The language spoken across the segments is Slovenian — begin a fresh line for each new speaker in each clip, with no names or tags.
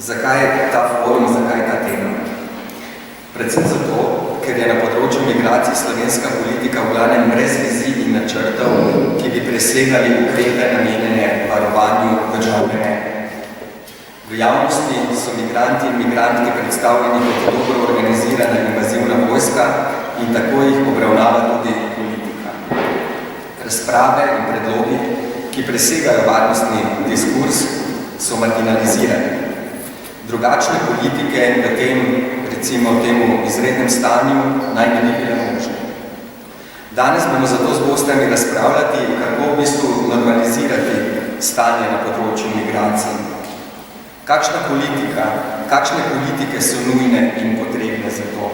Zakaj ta forum, zakaj ta tema? Predvsem zato, ker je na področju migracij slovenska politika v glavnem brez vizij in načrtov, ki bi presegali ukrepe namenjene varovanju državne meje. V javnosti so migranti in migrantke predstavljeni kot dobro organizirana invazivna vojska in tako jih obravnava tudi politika. Razprave in predlogi, ki presegajo varnostni diskurs, so marginalizirani. Drugačne politike v tem, recimo temu izrednem stanju, naj ne bi bile možne. Danes bomo zato z gostami razpravljati, kako v bistvu normalizirati stanje na področju migracij. Kakšne politike so nujne in potrebne za to?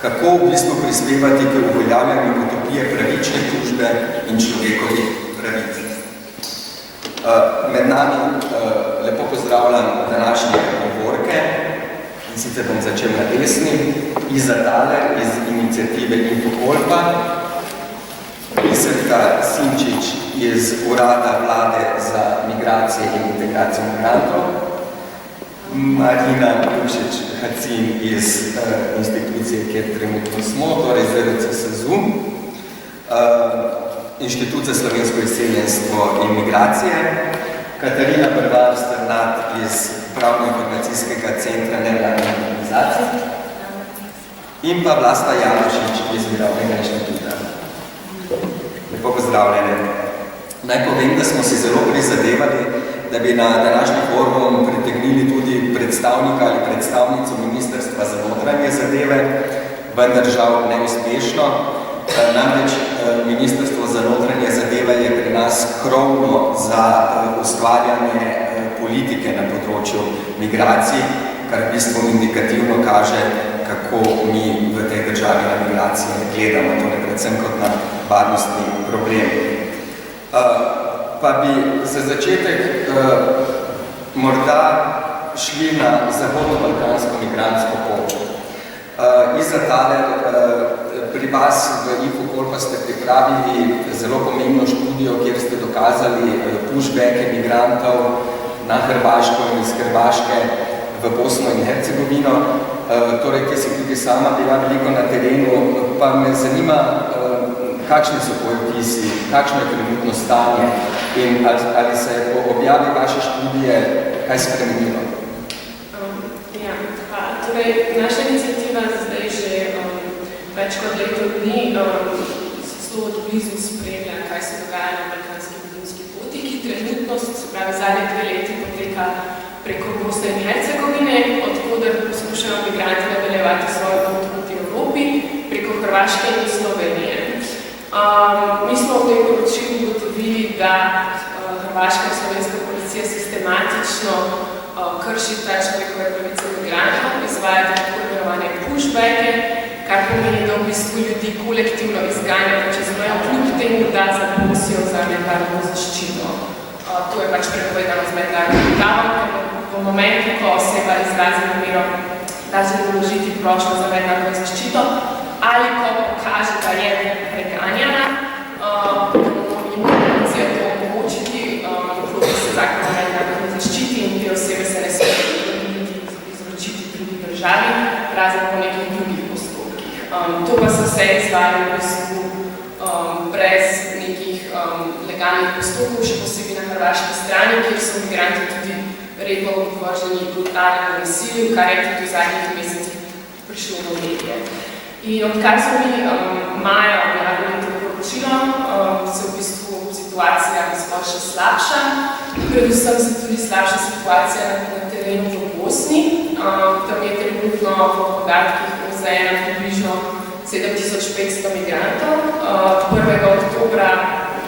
Kako v bistvu prispevati k uveljavljanju utopije pravične družbe in človekovih pravic? Med nami lepo pozdravljam današnje govorke, in sicer bom začel na desni, Iza Thaler iz iniciative Infokolpa, Biserka Sinčić iz Urada Vlade za migracije in integracijo migrantov, Marina Pušič-Hacin iz institucije, kjer trenutno smo, torej ZRC SAZU, Inštitut za slovensko izseljenstvo in migracije, Katarina Brvar-Strnad iz Pravno-informacijskega centra nevladnih organizacij in pa Vlasta Janošič iz Mirovnega inštituta. Lepo pozdravljene. Naj povem, da smo si zelo prizadevali, da bi na današnji forum pritegnili tudi predstavnika ali predstavnico Ministrstva za notranje zadeve, vendar žal neuspešno. Namreč Ministrstvo za notranje zadeve je pri nas krovno za ustvarjanje politike na področju migracij, kar v bistvu indikativno kaže, kako mi v tej državi na migracije gledamo, torej predvsem kot na varnostni problem. Pa bi za začetek morda šli na zahodno-balkansko migrantsko pot. Iza Thaler, pri vas v Infokolpa ste pripravili zelo pomembno študijo, kjer ste dokazali pushbacke migrantov na Hrvaško in iz Hrvaške v Bosno in Hercegovino. Torej, ki si tudi sama bila veliko na terenu, pa me zanima, kakšni so vtisi, kakšno je trenutno stanje in ali se je po objavi vaše študije kaj spremenilo?
Torej, naša iniciativa zdaj že več kot leto dni zelo od blizu spremlja, kaj se dogaja na balkanski begunski poti, ki trenutno, se pravi, zadnje 2 leti poteka preko Bosne in Hercegovine, odkoder poskušajo migranti nadaljevati svojo pot proti Evropi, preko Hrvaške in Slovenije. Mi smo v tem poročilu ugotovili, da hrvaška in slovenska policija sistematično kršita človekove pravice migrantov, izvajajo tako imenovane pushbacke, kar pomeni, da v bistvu ljudi kolektivno izganjajo čez mejo, kljub temu, da zaprosijo za mednarodno zaščito. To je pač prepovedano z mednarodnim pravom, ker v momentu, ko oseba izrazi namero, da želi vložiti prošnjo za mednarodno zaščito, ali ko pokaže, da je preganjana, jim policija to omogočiti, vključi se zakon o mednarodni zaščiti in te osebe se ne smejo izročiti drugi državi, razen po nekih drugih postopkih. To pa se vse izvaja v bistvu brez nekih legalnih postopkov, še posebej na hrvaški strani, kjer so migranti tudi redno obvrženi brutalnemu nasilju, kar je tudi v zadnjih mesecih prišlo do medije. In odkar so mi maja objavili to poročilo, se v bistvu situacija sploh še slabša. Predvsem se tudi slabša situacija na terenu v Bosni. Tam je trenutno v podatkih OZN približno 7500 migrantov. 1. oktobra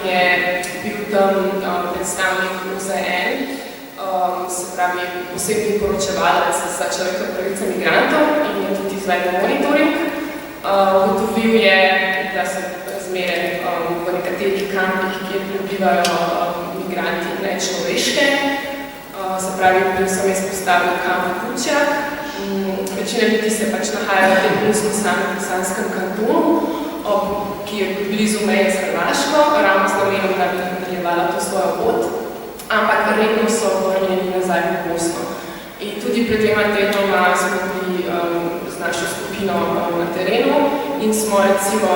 je bil tam predstavnik OZN, se pravi posebni poročevalec za človekove pravice migrantov in je tudi izvedel monitoring. Ugotovil je, da so razmere v nekaterih kampih, kjer prebivajo migranti nečloveške, se pravi, predvsem je izpostavil kamp Kučjak. Večina ljudi se pač nahaja v tem Bosansko-Bosanskem kantonu, ki je blizu meje z Hrvaško, ravno z namenom, da bi nadaljevala to svojo pot, ampak redno so vrnjeni nazaj v Bosno. In tudi Tudi pred 2 tednoma smo bili z našo skupino na terenu in smo recimo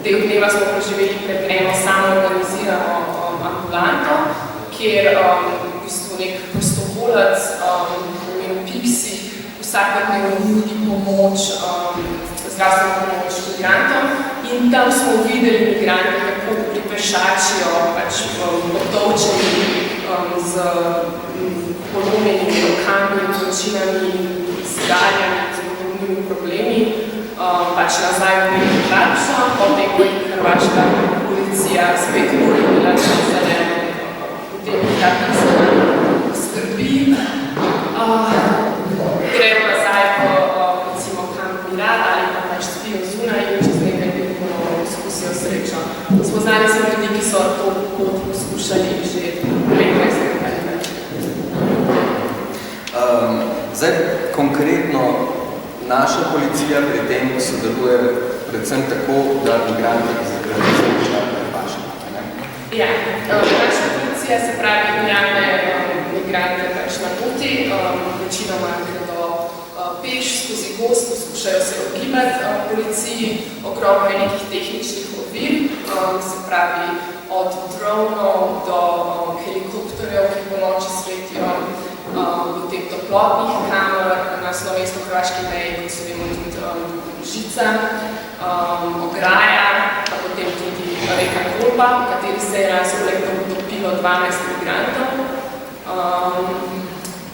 del dneva smo preživeli pred eno samo organizirano ambulanto, kjer v bistvu nek prostovoljec v imenu Pixi vsakodnevno nudi pomoč, zdravstveno pomoč migrantom in tam smo videli migrante, kako pripešačijo pač obdolčeni z polomljenimi rokami, zločinami, zgarjami, z podobnimi problemi, pač nazaj v nekaj Hrvaško, potem ko je hrvaška policija spet uredila zeleno, potem jih ta pisana skrbi. Grejo nazaj v recimo Camp Mirat ali pa pač spijo zunaj in čez nekaj dni ponovno izkusijo srečo. Spoznali so ljudi, ki so to pot poskušali že 15 let.
Zdaj, konkretno, naša policija pri tem sodeluje predvsem tako, da migranti izgledajo Hrvaško.
Ja, naša policija se pravi ujame migrante pač na poti, večinoma gredo peš skozi gozd, poskušajo se ogibati policiji, ogromno je nekih tehničnih ovir, se pravi od dronov do helikopterjev, ki po noči svetijo, potem toplotnih kamer na slovensko-hrvaški meji, kot se vemo tudi žica, ograja, pa potem tudi reka Kolpa, v kateri se je lansko leto utopilo 12 migrantov.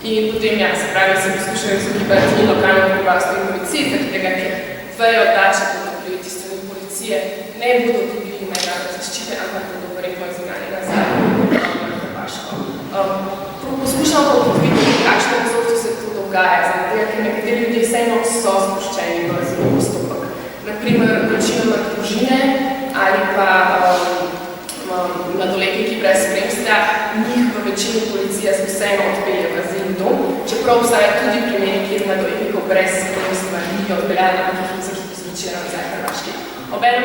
In potem, ja, se pravi, se poskušajo izogibati lokalno prebivalstvo in policiji, zaradi tega, ker vejo, da če bodo prijeti strani policije, ne bodo dobili mednarodne zaščite, ampak bodo verjetno izgnani nazaj na Hrvaško. Poskušamo pa ugotoviti, kakšne vzorce se to dogaja, zaradi tega, ker nekateri ljudje vseeno so spuščeni v azilni postopek. Naprimer, večinoma družine ali pa mladoletniki brez spremstva, njih v večini policija vseeno odpelje v azilni dom, čeprav vsaj tudi primeri, kjer mladoletnikov brez spremstva ni odpeljali, ampak jih izročila nazaj Hrvaški. Obenem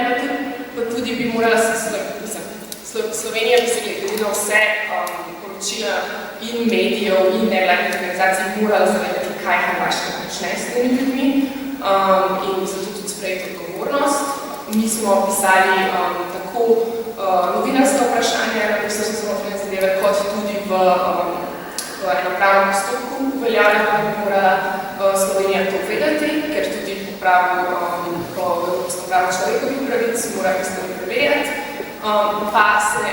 pa tudi bi morala Slovenija bi se glede na vse poročila in medijev in nevladnih organizacij morala zavedati, kaj Hrvaška počne s temi ljudmi in zato tudi sprejeti odgovornost. Mi smo pisali tako novinarska vprašanja na Ministrstvu za notranje zadeve, kot tudi v enapravnem postopku uveljavljanja, da bi morala Slovenija to vedeti, ker tudi po Evropskem pravu človekovih pravic mora bi stvari preverjati, pa se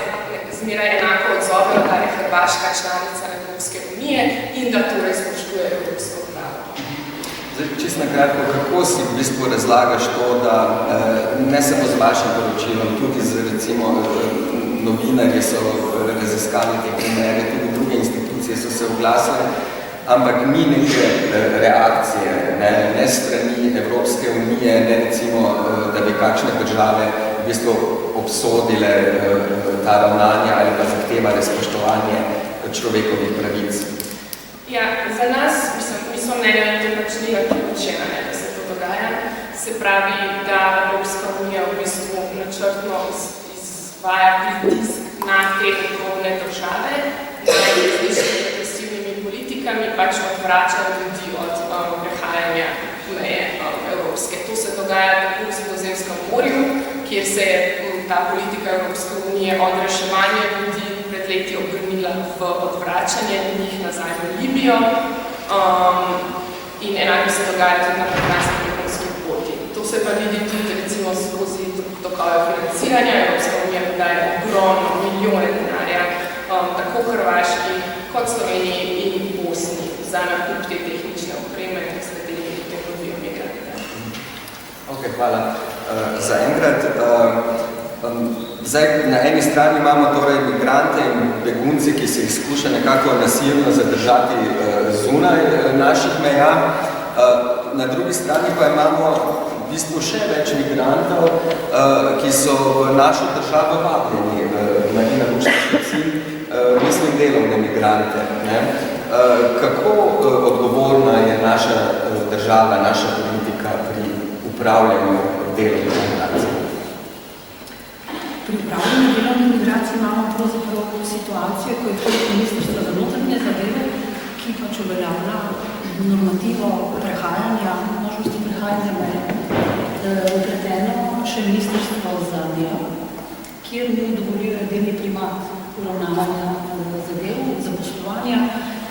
zmeraj enako odzovela, da je Hrvaška članica Evropske unije in da torej spoštuje evropsko pravo.
Zdaj, čisto na kratko, kako si v bistvu razlagaš to, da ne samo z vašim poročilom, tudi z recimo novinarji so raziskali te primere, tudi druge institucije so se oglasile, ampak ni neke reakcije, ne strani Evropske unije, ne recimo, da bi kakšne države v bistvu obsodile ta ravnanja ali pa zahtevale spoštovanje človekovih pravic.
Ja, za nas, mi smo mnenja, da to pač ni naključena, da se to dogaja. Se pravi, da Evropska unija v bistvu načrtno izvaja pritisk na te okolne države, na različnimi represivnimi politikami, pač odvračajo ljudi od prehajanja meje Evropske. To se dogaja tako v Sredozemskem morju, kjer se je ta politika Evropske unije od reševanja ljudi pred leti obrnila v odvračanje njih nazaj v Libijo in enako se dogaja tudi na Balkanski poti. To se pa vidi tudi recimo skozi tokove financiranja. Evropska unija podaja ogromno milijone denarja tako Hrvaški kot Sloveniji in Bosni za nakup te tehnične opreme, s katerimi potem dobijo migrante.
Ok, hvala. Za enkrat, zdaj na eni strani imamo torej migrante in begunci, ki se jih skuša nekako nasilno zadržati zunaj naših meja. Na drugi strani pa imamo v bistvu še več migrantov, ki so v našo državo vabljeni, Marina Vučković, mislim delovne migrante. Kako odgovorna je naša država, naša politika pri upravljanju delovne migracije?
Pri upravljanju delovne migracije imamo pravzaprav situacijo, ko je tudi Ministrstvo za notranje zadeve, ki ki pač uveljavlja normativo prehajanja, možnosti prehajanja meje, vpleteno še ministrstvo za delo, kjer mu dovoljuje delni primat uravnavanja zadev, zaposlovanja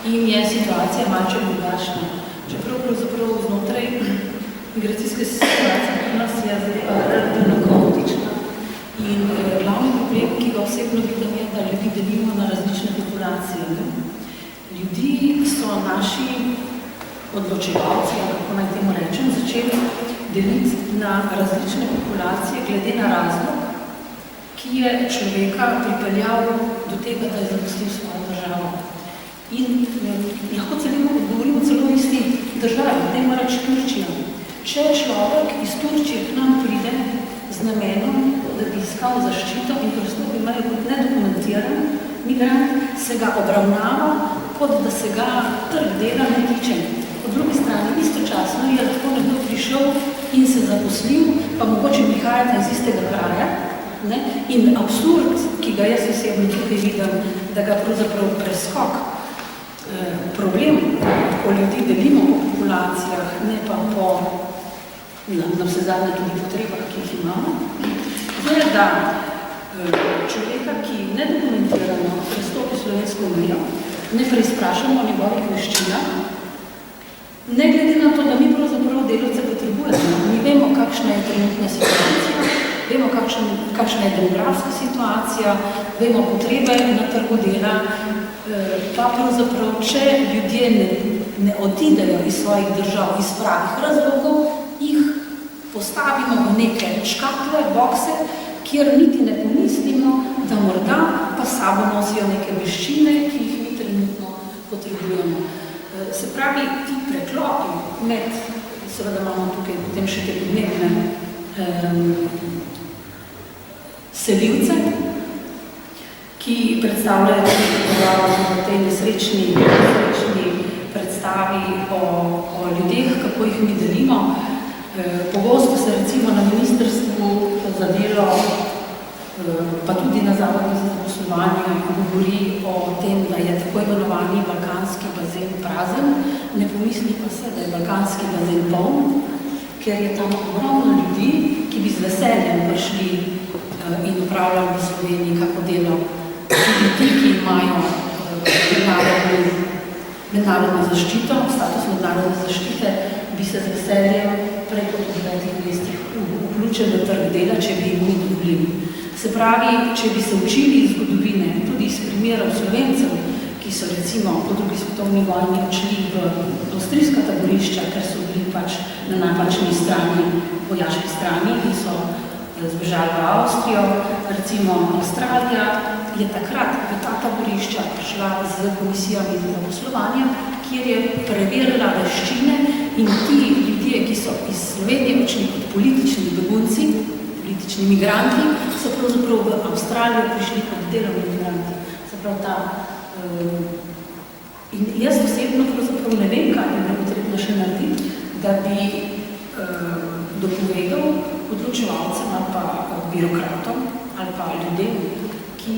in je situacija malce drugačna. Čeprav pravzaprav znotraj migracijske situacije pri nas je relativno kaotična in glavni problem, ki ga osebno vidim, je, da ljudi delimo na različne populacije. Ljudi so naši odločevalci, kako naj temu rečem, začeli deliti na različne populacije glede na razlog, ki je človeka pripeljal do tega, da je zaposlil svojo državo. In lahko govorimo celo o isti državi, da ima reč Turčija. Če človek iz Turčije k nam pride z namenom, da bi iskal zaščito in prosto bi imeli kot nedokumentiran migrant, se ga obravnava, kot da se ga trg dela ne tiče. Po drugi strani, istočasno je lahko nekdo prišel in se zaposlil, pa mogoče prihajate iz istega kraja, ne? In absurd, ki ga jaz osebno tukaj vidim, da ga pravzaprav preskok problem, ko ljudi delimo po populacijah, ne pa po na vse zadnje tudi potrebah, ki jih imamo, je, da človeka, ki nedokumentirano prestopi slovensko mejo, ne preizprašamo o njegovih veščinah, ne glede na to, da mi pravzaprav delavce potrebujemo. Mi vemo, kakšna je trenutna situacija, vemo, kakšna je demografska situacija, vemo potrebe na trgu dela, pa pravzaprav, če ljudje ne odidejo iz svojih držav, iz pravih razlogov, jih postavimo v neke škatle, bokse, kjer niti ne pomislimo, da morda pa sabo nosijo neke veščine, ki jih mi trenutno potrebujemo. Se pravi, ti preklopi med, seveda imamo tukaj potem še te podnebne selivce, ki predstavljajo v tej nesrečni predstavi o ljudeh, kako jih mi delimo. Pogosto se recimo na ministrstvu za delo, pa tudi na Zavodu za zaposlovanje govori o tem, da je tako imenovani balkanski bazen prazen, ne pomisli pa se, da je balkanski bazen poln, ker je tam ogromno ljudi, ki bi z veseljem prišli in upravljali v Sloveniji kako delo. Tudi ti, ki imajo mednarodno zaščito, status mednarodne zaščite, bi se z veseljem prej kot v 9 mestih vključili v trg dela, če bi jim ni dovolili. Se pravi, če bi se učili iz zgodovine, tudi iz primerov Slovencev, ki so recimo po drugi svetovni vojni odšli v avstrijska taborišča, ker so bili pač na napačni strani, vojaški strani, in so zbežali v Avstrijo, recimo Avstralija je takrat v ta taborišča prišla z komisijami za zaposlovanje, kjer je preverila veščine in ti ljudje, ki so iz Slovenije odšli kot politični begunci, politični migranti, so pravzaprav v Avstralijo prišli kot delovni migranti. Se pravi ta in jaz osebno pravzaprav ne vem, kaj bi potrebno še narediti, da bi dopovedal odločevalcem ali pa birokratom ali pa ljudem, ki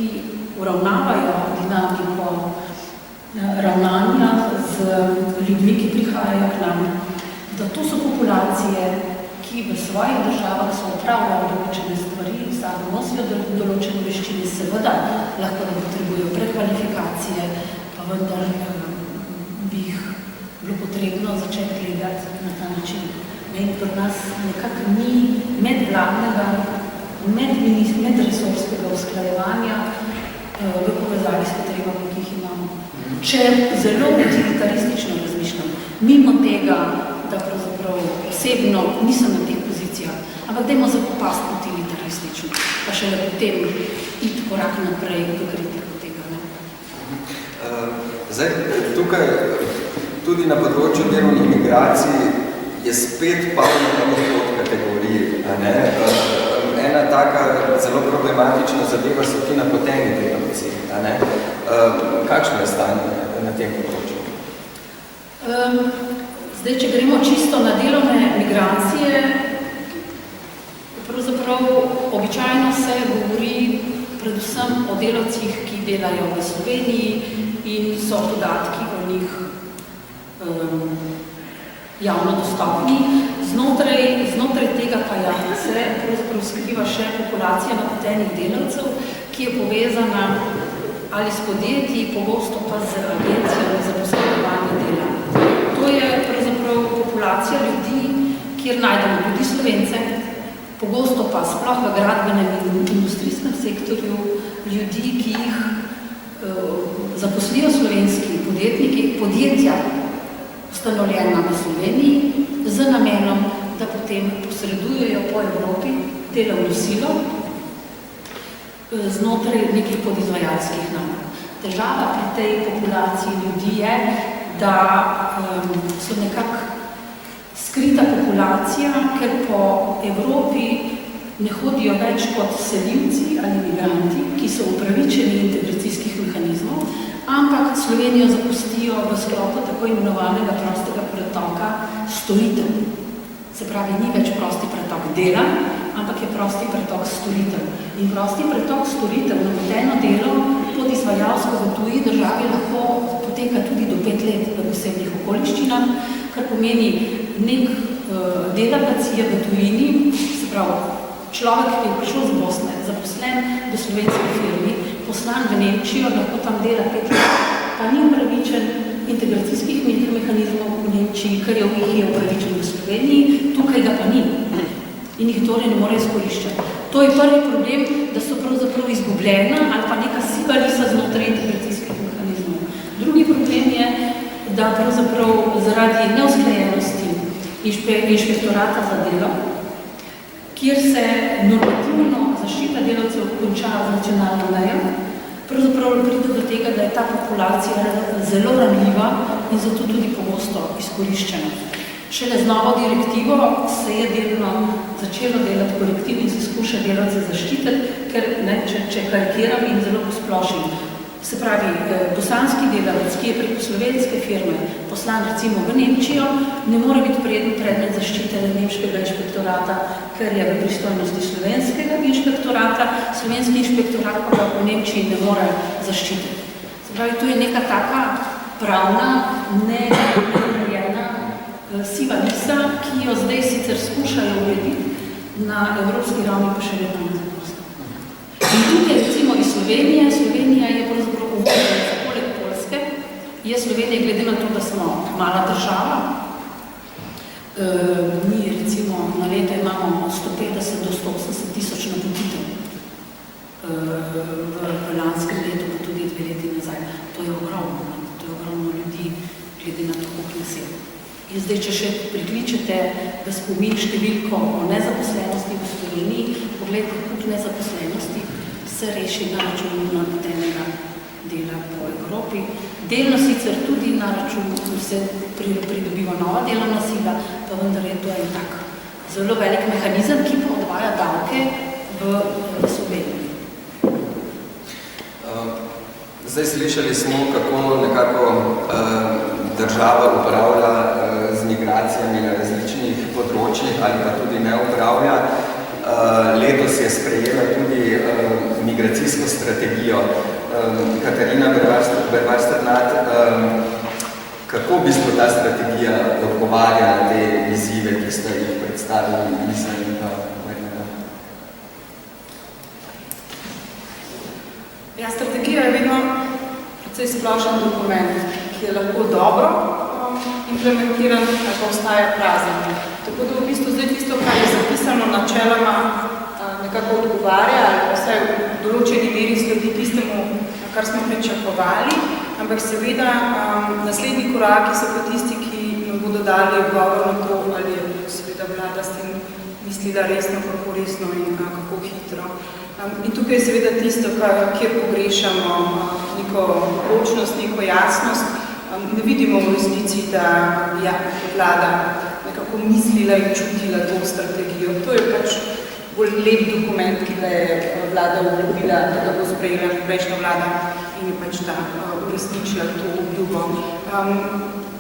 uravnavajo dinamiko ravnanja z ljudmi, ki prihajajo k nam, da to so populacije, ki v svojih državah so upravljali določene stvari, sami nosijo določene veščine, seveda lahko da potrebujejo prekvalifikacije, pa vendar bi jih bilo potrebno začeti gledati na ta način. In pri nas nekako ni medvladnega, medresorskega usklajevanja v povezavi s potrebami, ki jih imamo. Če zelo utilitaristično razmišljam, mimo tega, da pravzaprav osebno nisem na teh pozicijah, ampak dajmo zakopasti utilitaristično, pa šele potem iti korak naprej v kritiko tega.
Zdaj, tukaj tudi na področju delovnih migracij je spet padlo na kategoriji. Ena taka zelo problematična zadeva so ti napoteni delavci. Kakšno je stanje na tem področju?
Zdaj, če gremo čisto na delovne migracije, pravzaprav običajno se govori predvsem o delavcih, ki delajo v Sloveniji in so podatki o njih javno dostopni. Znotraj tega pa se pravzaprav skriva še populacija napotenih delavcev, ki je povezana ali s podjetji, pogosto pa z agencijami za posredovanje dela. To je pravzaprav populacija ljudi, kjer najdemo tudi Slovence, pogosto pa sploh v gradbenem in industrijskem sektorju ljudi, ki jih zaposlijo slovenski podjetniki, podjetja ustanovljena v Sloveniji, z namenom, da potem posredujejo po Evropi delovno silo znotraj nekih podizvajalskih nalog. Težava pri tej populaciji ljudi je, da so nekako skrita populacija, ker po Evropi ne hodijo več kot selivci ali migranti, ki so upravičeni integracijskih mehanizmov, ampak Slovenijo zapustijo v sklopu tako imenovanega prostega pretoka storitev. Se pravi, ni več prosti pretok dela, ampak je prosti pretok storitev. In prosti pretok storitev, napoteno delo pod izvajalsko v tuji državi lahko poteka tudi do 5 let v posebnih okoliščinah, kar pomeni nek delavec je v tujini, se pravi, človek, ki je prišel z Bosne, zaposlen v slovenski firmi, poslan v Nemčijo, lahko tam dela 5 let, pa ni upravičen integracijskih mehanizmov v Nemčiji, kar je upravičen v Sloveniji, tukaj ga pa ni. In jih torej ne more izkoriščati. To je prvi problem, da so pravzaprav izgubljena ali pa neka sibalisa znotraj integracijskih mehanizmov. Drugi problem je, da pravzaprav zaradi neusklajenosti inšpektorata za delo, kjer se normativno zaščita delavcev konča z nacionalno mejo, pravzaprav pride do tega, da je ta populacija zelo ranljiva in zato tudi pogosto izkoriščena. Šele z novo direktivo se je delno začelo delati korektiv in se skuša delavce zaščititi, ker, če karikiram in zelo posplošim, se pravi, bosanski delavec, ki je preko slovenske firme poslan recimo v Nemčijo, ne more biti predmet zaščite nemškega inšpektorata, ker je v pristojnosti slovenskega inšpektorata, slovenski inšpektorat pa ga v Nemčiji ne more zaščititi. Se pravi, to je neka taka pravna, neurejena siva lisa, ki jo zdaj sicer skušajo urediti, na evropski ravni pa še vedno ne zaprosto. In tukaj recimo iz Slovenija je pravzaprav uvodnica poleg Poljske, je Slovenija glede na to, da smo mala država, mi recimo na leto imamo 150 do 180 tisoč napotitev, v lanskem letu pa tudi 2 leti nazaj. To je ogromno ljudi, glede na to, koliko nas je. In zdaj, če še prikličete v spomin številko o nezaposlenosti v Sloveniji, pogledajte, koliko nezaposlenosti se reši na račun napotenega dela po Evropi. Delno sicer tudi na račun se pridobiva nova delovna sila, pa vendar je to en tak zelo velik mehanizem, ki pa odvaja davke v Sloveniji.
Zdaj slišali smo, kako nekako država upravlja z migracijami na različnih področjih ali pa tudi ne upravlja. Letos je sprejela tudi migracijsko strategijo. Katarina Bervar-Sternad, kako v bistvu ta strategija odgovarja na te izzive, ki ste jih predstavili Lisa in pa Bernarda?
Ja, strategija je vedno precej splošen dokument, ki je lahko dobro implementiran, ali pa ostaja prazen. Tako da v bistvu zdaj tisto, kar je zapisano načeloma, nekako odgovarja, ali pa vsaj v določeni meri sledi tistemu, kar smo pričakovali, ampak seveda naslednji koraki so pa tisti, ki nam bodo dali odgovor na to, ali je seveda vlada s tem mislila resno, kako resno in kako hitro. In tukaj je seveda tisto, kjer pogrešamo neko ročnost, neko jasnost. Ne vidimo v resnici, da je vlada nekako mislila in čutila to strategijo. To je pač bolj lep dokument, ki ga je vlada obljubila, da ga bo sprejela prejšnja vlada in je pač ta uresničila to obljubo.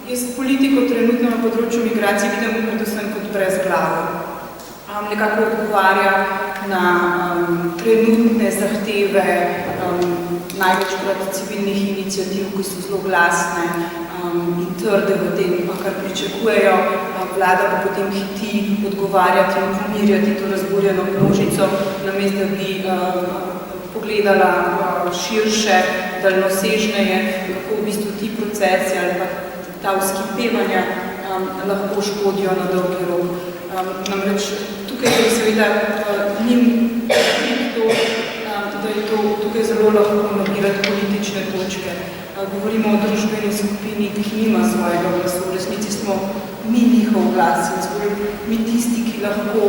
Jaz politiko trenutno na področju migracij vidim predvsem kot brezglavo. Nekako odgovarja na trenutne zahteve največkrat civilnih iniciativ, ki so zelo glasne, in trde v tem, kar pričakujejo. Vlada pa potem hiti odgovarjati in pomirjati to razburjeno množico, namesto da bi pogledala širše, daljnosežneje, kako v bistvu ti procesi ali pa ta vzkipevanja lahko škodijo na dolgi rok. Namreč tukaj je seveda njim to, da je to tukaj zelo lahko nabirati politične točke. Govorimo o družbeni skupini, ki nima svojega glasu. V resnici smo mi njihov glas in zgolj mi tisti, ki lahko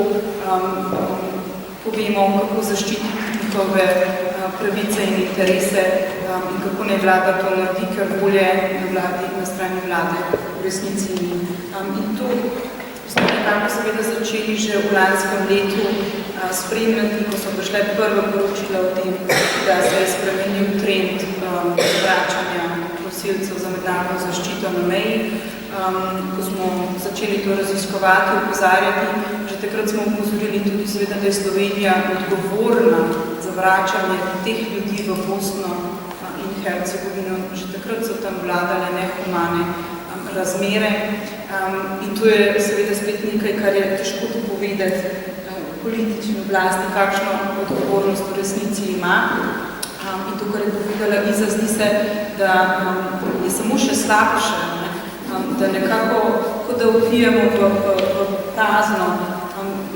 povemo, kako zaščititi njihove pravice in interese in kako naj vlada to naredi, ker volje na strani vlade v resnici ni. In to smo nekako seveda začeli že v lanskem letu spremljati, ko so prišle prve poročila o tem, da se je spremenil trend vračanja prosilcev za mednarodno zaščito na meji. Ko smo začeli to raziskovati, opozarjati, že takrat smo upozorili tudi seveda, da je Slovenija odgovorna za vračanje teh ljudi v Bosno in Hercegovino. Že takrat so tam vladale nehumane razmere in to je seveda spet nekaj, kar je težko povedati politični oblasti, kakšno odgovornost v resnici ima. In to, kar je povedala Iza, zdi se, da je samo še slabše, da nekako, kot da vpijemo v prazno.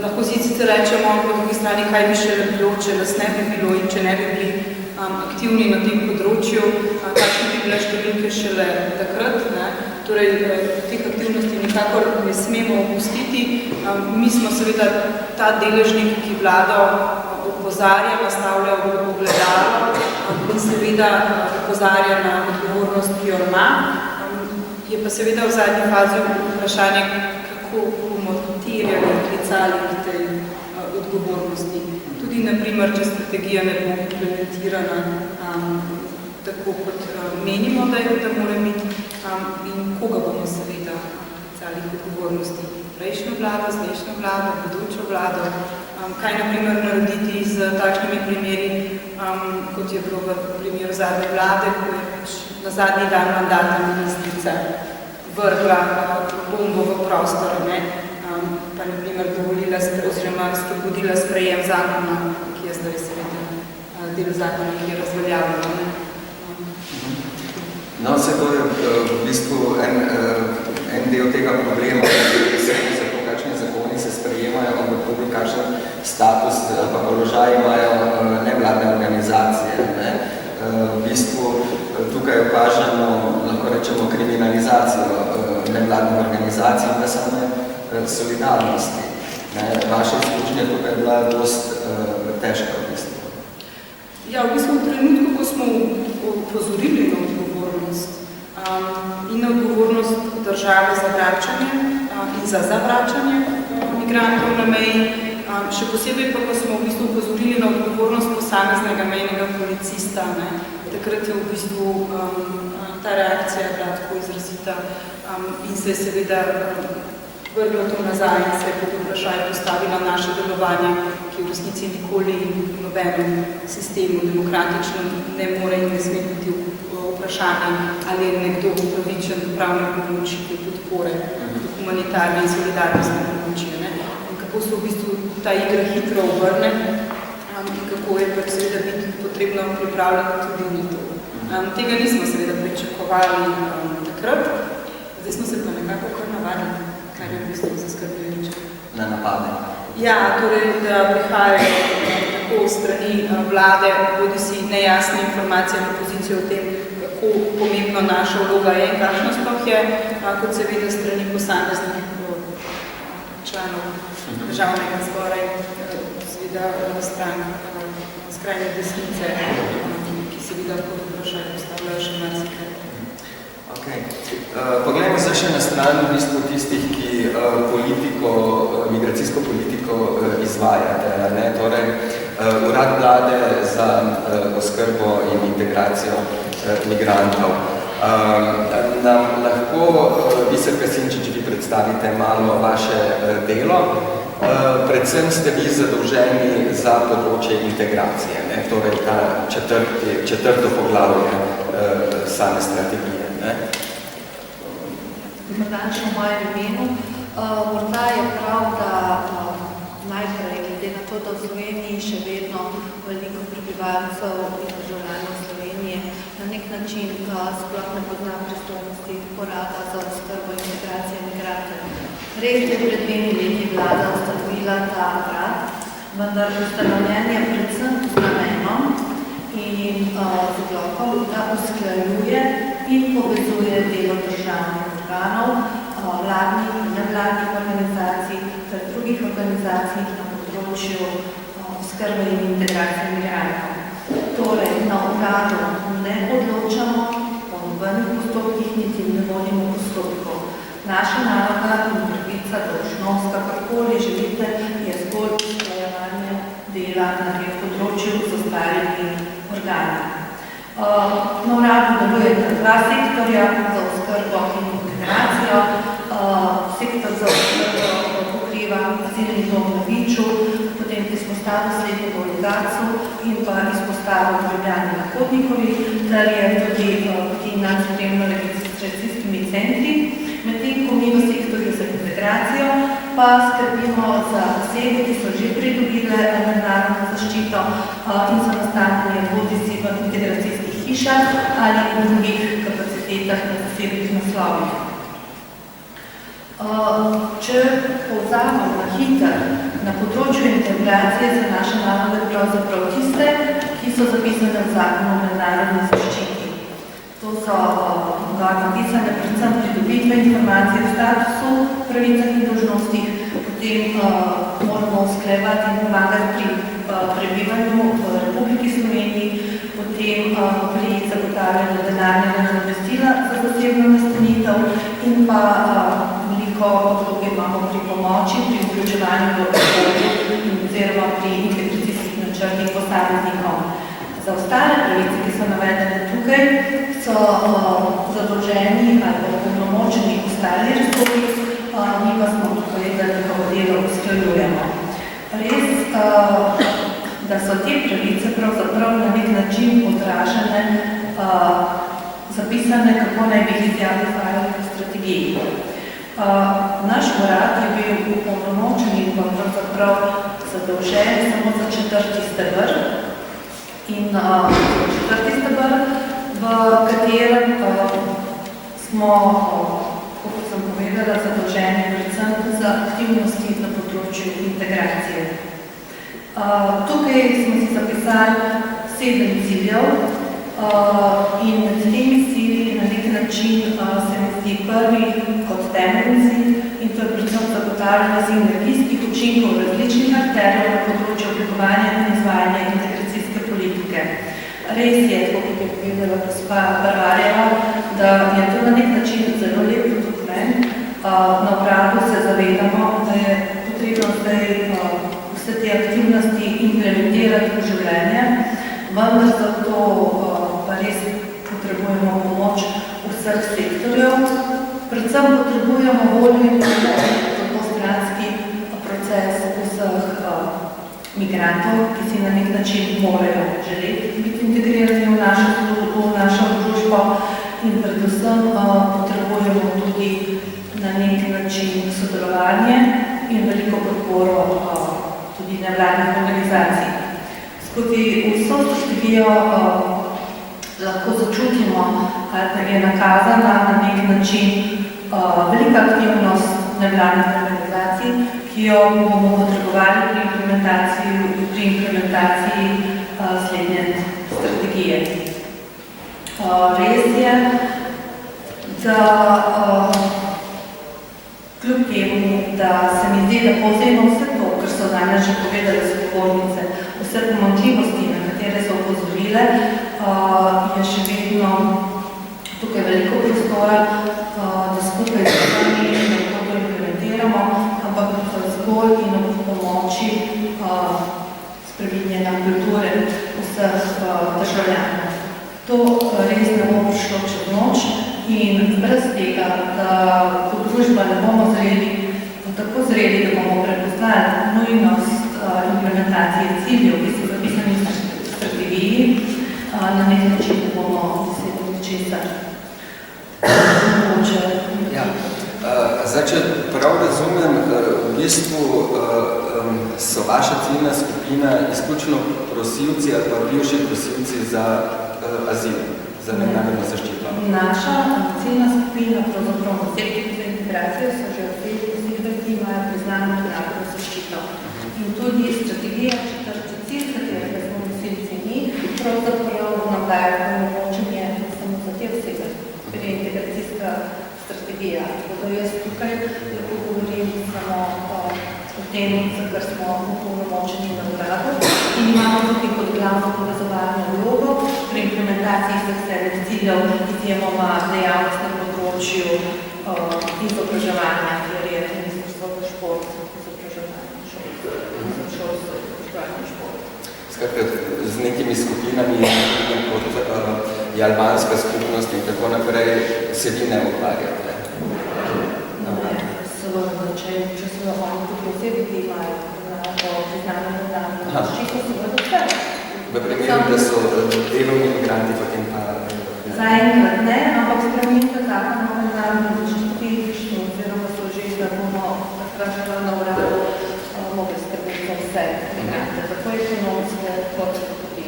Lahko sicer rečemo, po drugi strani, kaj bi še bilo, če nas ne bi bilo in če ne bi bili aktivni na tem področju, kakšne bi bile številke šele takrat. Torej, teh aktivnosti nikakor ne smemo opustiti. Mi smo seveda ta deležnik, ki vlado opozarja, nastavlja v ogledalo in seveda opozarja na odgovornost, ki jo ima. Je pa seveda v zadnji fazi vprašanje, kako bomo terjali in klicali k tej odgovornosti. Tudi, naprimer, če strategija ne bo implementirana tako, kot menimo, da mora biti in koga bomo seveda klicali k odgovornosti. Prejšnjo vlado, zdajšnjo vlado, bodočo vlado. Kaj, naprimer, narediti z takšnimi primeri, kot je bilo v primeru zadnje vlade, ko je na zadnji dan mandata ministrica vrgla bombo v prostor, pa naprimer dovolila oziroma spodbudila sprejem zakona, ki je zdaj seveda del zakona, ki je razveljavljeno.
No, vse to je v bistvu en del tega problema, po kakšni zakoni se sprejemajo, ampak tudi kakšen status pa položaj imajo nevladne organizacije. V bistvu tukaj opažamo, lahko rečemo, kriminalizacijo nevladnih organizacij in pa same solidarnosti. Vaša izkušnja tukaj je bila dosti težka v bistvu.
Ja, v bistvu v trenutku, ko smo upozorili na odgovornost in na odgovornost države za vračanje in za zavračanje migrantov na meji, še posebej pa, ko smo v bistvu upozorili na odgovornost posameznega mejnega policista, takrat je v bistvu ta reakcija bila tako izrazita in se je seveda vrglo to nazaj in se je pod vprašanje postavila naše delovanje, ki v resnici nikoli v nobenem sistemu demokratičnem ne more in ne sme biti vprašanje, ali je nekdo upravičen do pravne pomoči, do podpore, do humanitarne in solidarnostne pomoči. In kako se v bistvu ta igra hitro obrne in kako je pač seveda biti potrebno pripravljati tudi na to. Tega nismo seveda pričakovali takrat, zdaj smo se pa nekako kar navadili, kar je v bistvu zaskrbljujoče.
Na napade?
Ja, torej, da prihajajo tako strani vlade, bodi si nejasne informacije na pozicijo o tem, kako pomembno naša vloga je in kakšna sploh je, kot seveda strani posameznih članov državnega zbora in seveda stran skrajne desnice, ki seveda kot vprašanje postavljajo še marsikaj.
Poglejmo se še na stran v bistvu tistih, ki migracijsko politiko izvajate. Torej, Urad vlade za oskrbo in integracijo migrantov. Nam lahko, Biser Kasinčič, vi predstavite malo vaše delo. Predvsem ste vi zadolženi za področje integracije, torej ta četrto poglavje same strategije.
Dobardančno v mojem imenu. Morda je prav, da najprej, glede na to, da v Sloveniji še vedno veliko prebivalcev in državljanov Slovenije na nek način sploh ne pozna pristojnosti Urada za oskrbo in integracijo migrantov. Res je pred 2 leti vlada ustanovila ta urad, vendar ustanovljen je predvsem z namenom in z odlokom, da usklajuje in povezuje delo državnih organov, vladnih in nevladnih organizacij ter drugih organizacij na področju oskrbe in integracije migrantov. Torej, na uradu ne odločamo o nobenih postopkih, niti ne vodimo postopkov. Naša naloga in pravica, dolžnost, kakorkoli želite, je zgolj usklajevanje dela na tem področju z ostalimi organi. Na uradu delujeta 2 sektorja za oskrbo in integracijo. Sektor za oskrbo pokriva azilni dom na Viču, potem izpostavo slednje v Logatcu in pa izpostavo v Ljubljani na Kotnikovi, ter je tudi nad spremno-registracijskimi centri. Medtem ko mi v sektorju za integracijo pa skrbimo za osebe, ki so že pridobile mednarodno zaščito in so nastanjene bodisi v integracijskih hišah ali v drugih kapacitetah na zasebnih naslovih. Če povzamem na hiter, na področju integracije za naše naloge pravzaprav tiste, ki so zapisane v zakonu o mednarodni zaščiti. To so napisane predvsem pridobitve informacije o statusu, pravicah in dolžnostih, potem moramo usklajevati in pomagati pri prebivanju v Republiki Sloveniji, potem pri zagotavljanju denarnega nadomestila za zasebno nastanitev in pa veliko vloge imamo pri pomoči, pri vključevanju v okolje in oziroma pri integracijskih načrtih posameznikov. Za ostale pravice, ki so navedene tukaj, so zadolženi ali opolnomočeni ostali resorji, mi pa smo tukaj, da njihovo delo usklajujemo. Res, da so te pravice pravzaprav na nek način odražene, zapisane, kako naj bi jih izvajali v strategiji. Naš urad je bil opolnomočen in pa pravzaprav zadolžen samo za 4. steber. In 4. steber, v katerem smo, kot sem povedala, zadolženi predvsem za aktivnosti na področju integracije. Tukaj smo si zapisali 7 ciljev in med temi cilji na nek način se mi zdi prvi kot temeljni cilj in to je predvsem zagotavljanje sinergijskih učinkov različnih akterjev na področju oblikovanja in izvajanja integracijske politike. Res je, kot je povedala gospa Barvarjeva, da je to na nek način zelo lep dokument. Na uradu se zavedamo, da je potrebno zdaj vse te aktivnosti implementirati v življenje, vendar zato pa res potrebujemo pomoč vseh sektorjev. Predvsem potrebujemo voljo in dvostranski proces vseh migrantov, ki si na nek način morajo želeti biti integrirani v našo službo, v našo družbo in predvsem potrebujemo tudi na nek način sodelovanje in veliko podporo tudi nevladnih organizacij. Skozi vso strategijo lahko začutimo, da je nakazana na nek način velika aktivnost nevladnih organizacij, ki jo bomo potrebovali pri implementaciji slednje strategije. Res je, da kljub temu, da se mi zdi, da povzemo vse to, kar so danes že povedali sogovornice, vse pomanjkljivosti, na katere so opozorile, je še vedno tukaj veliko prostora, da skupaj z vsemi lahko to implementiramo, ampak zgolj in ob pomoči spreminjanja kulture vseh državljanov. To res ne bo prišlo čez noč in brez tega, da kot družba ne bomo tako zreli, da bomo prepoznali nujnost implementacije ciljev, ki so zapisani v strategiji, na nek način bomo dosegli česa.
Zdaj, če prav razumem, v bistvu so vaša ciljna skupina izključno prosilci ali pa bivši prosilci za azil, za mednarodno zaščito.
Naša ciljna skupina, pravzaprav vseh za integracijo, so že vseh prosilcev, ki imajo priznano mednarodno zaščito. In tudi strategija četrti cilj, katerega smo nosilci mi, pravzaprav nam daje omogočenje samo za te osebe, ker je integracijska strategija. Tako jaz tukaj lahko govorim samo o tem, za kar smo opolnomočeni na uradu in imamo tudi kot glavno povezovalno vlogo pri implementaciji vseh sedmih ciljev, izjemoma dejavnost na področju izobraževanja, kjer je Ministrstvo za šport, izobraževanje šport.
Skratka, z nekimi skupinami, kot je albanska skupnost in tako naprej, se vi ne ukvarjate.
Seveda, če so oni tudi osebi, ki imajo priznanje mednarodno zaščito, seveda vse.
V primeru, da so delovni migranti, potem pa...
Zaenkrat ne, ampak spremenite zakon o mednarodni zaščiti, oziroma so že, da bomo takrat na uradu mogli skrbeti za vse migrante, tako ekonomske, kot tudi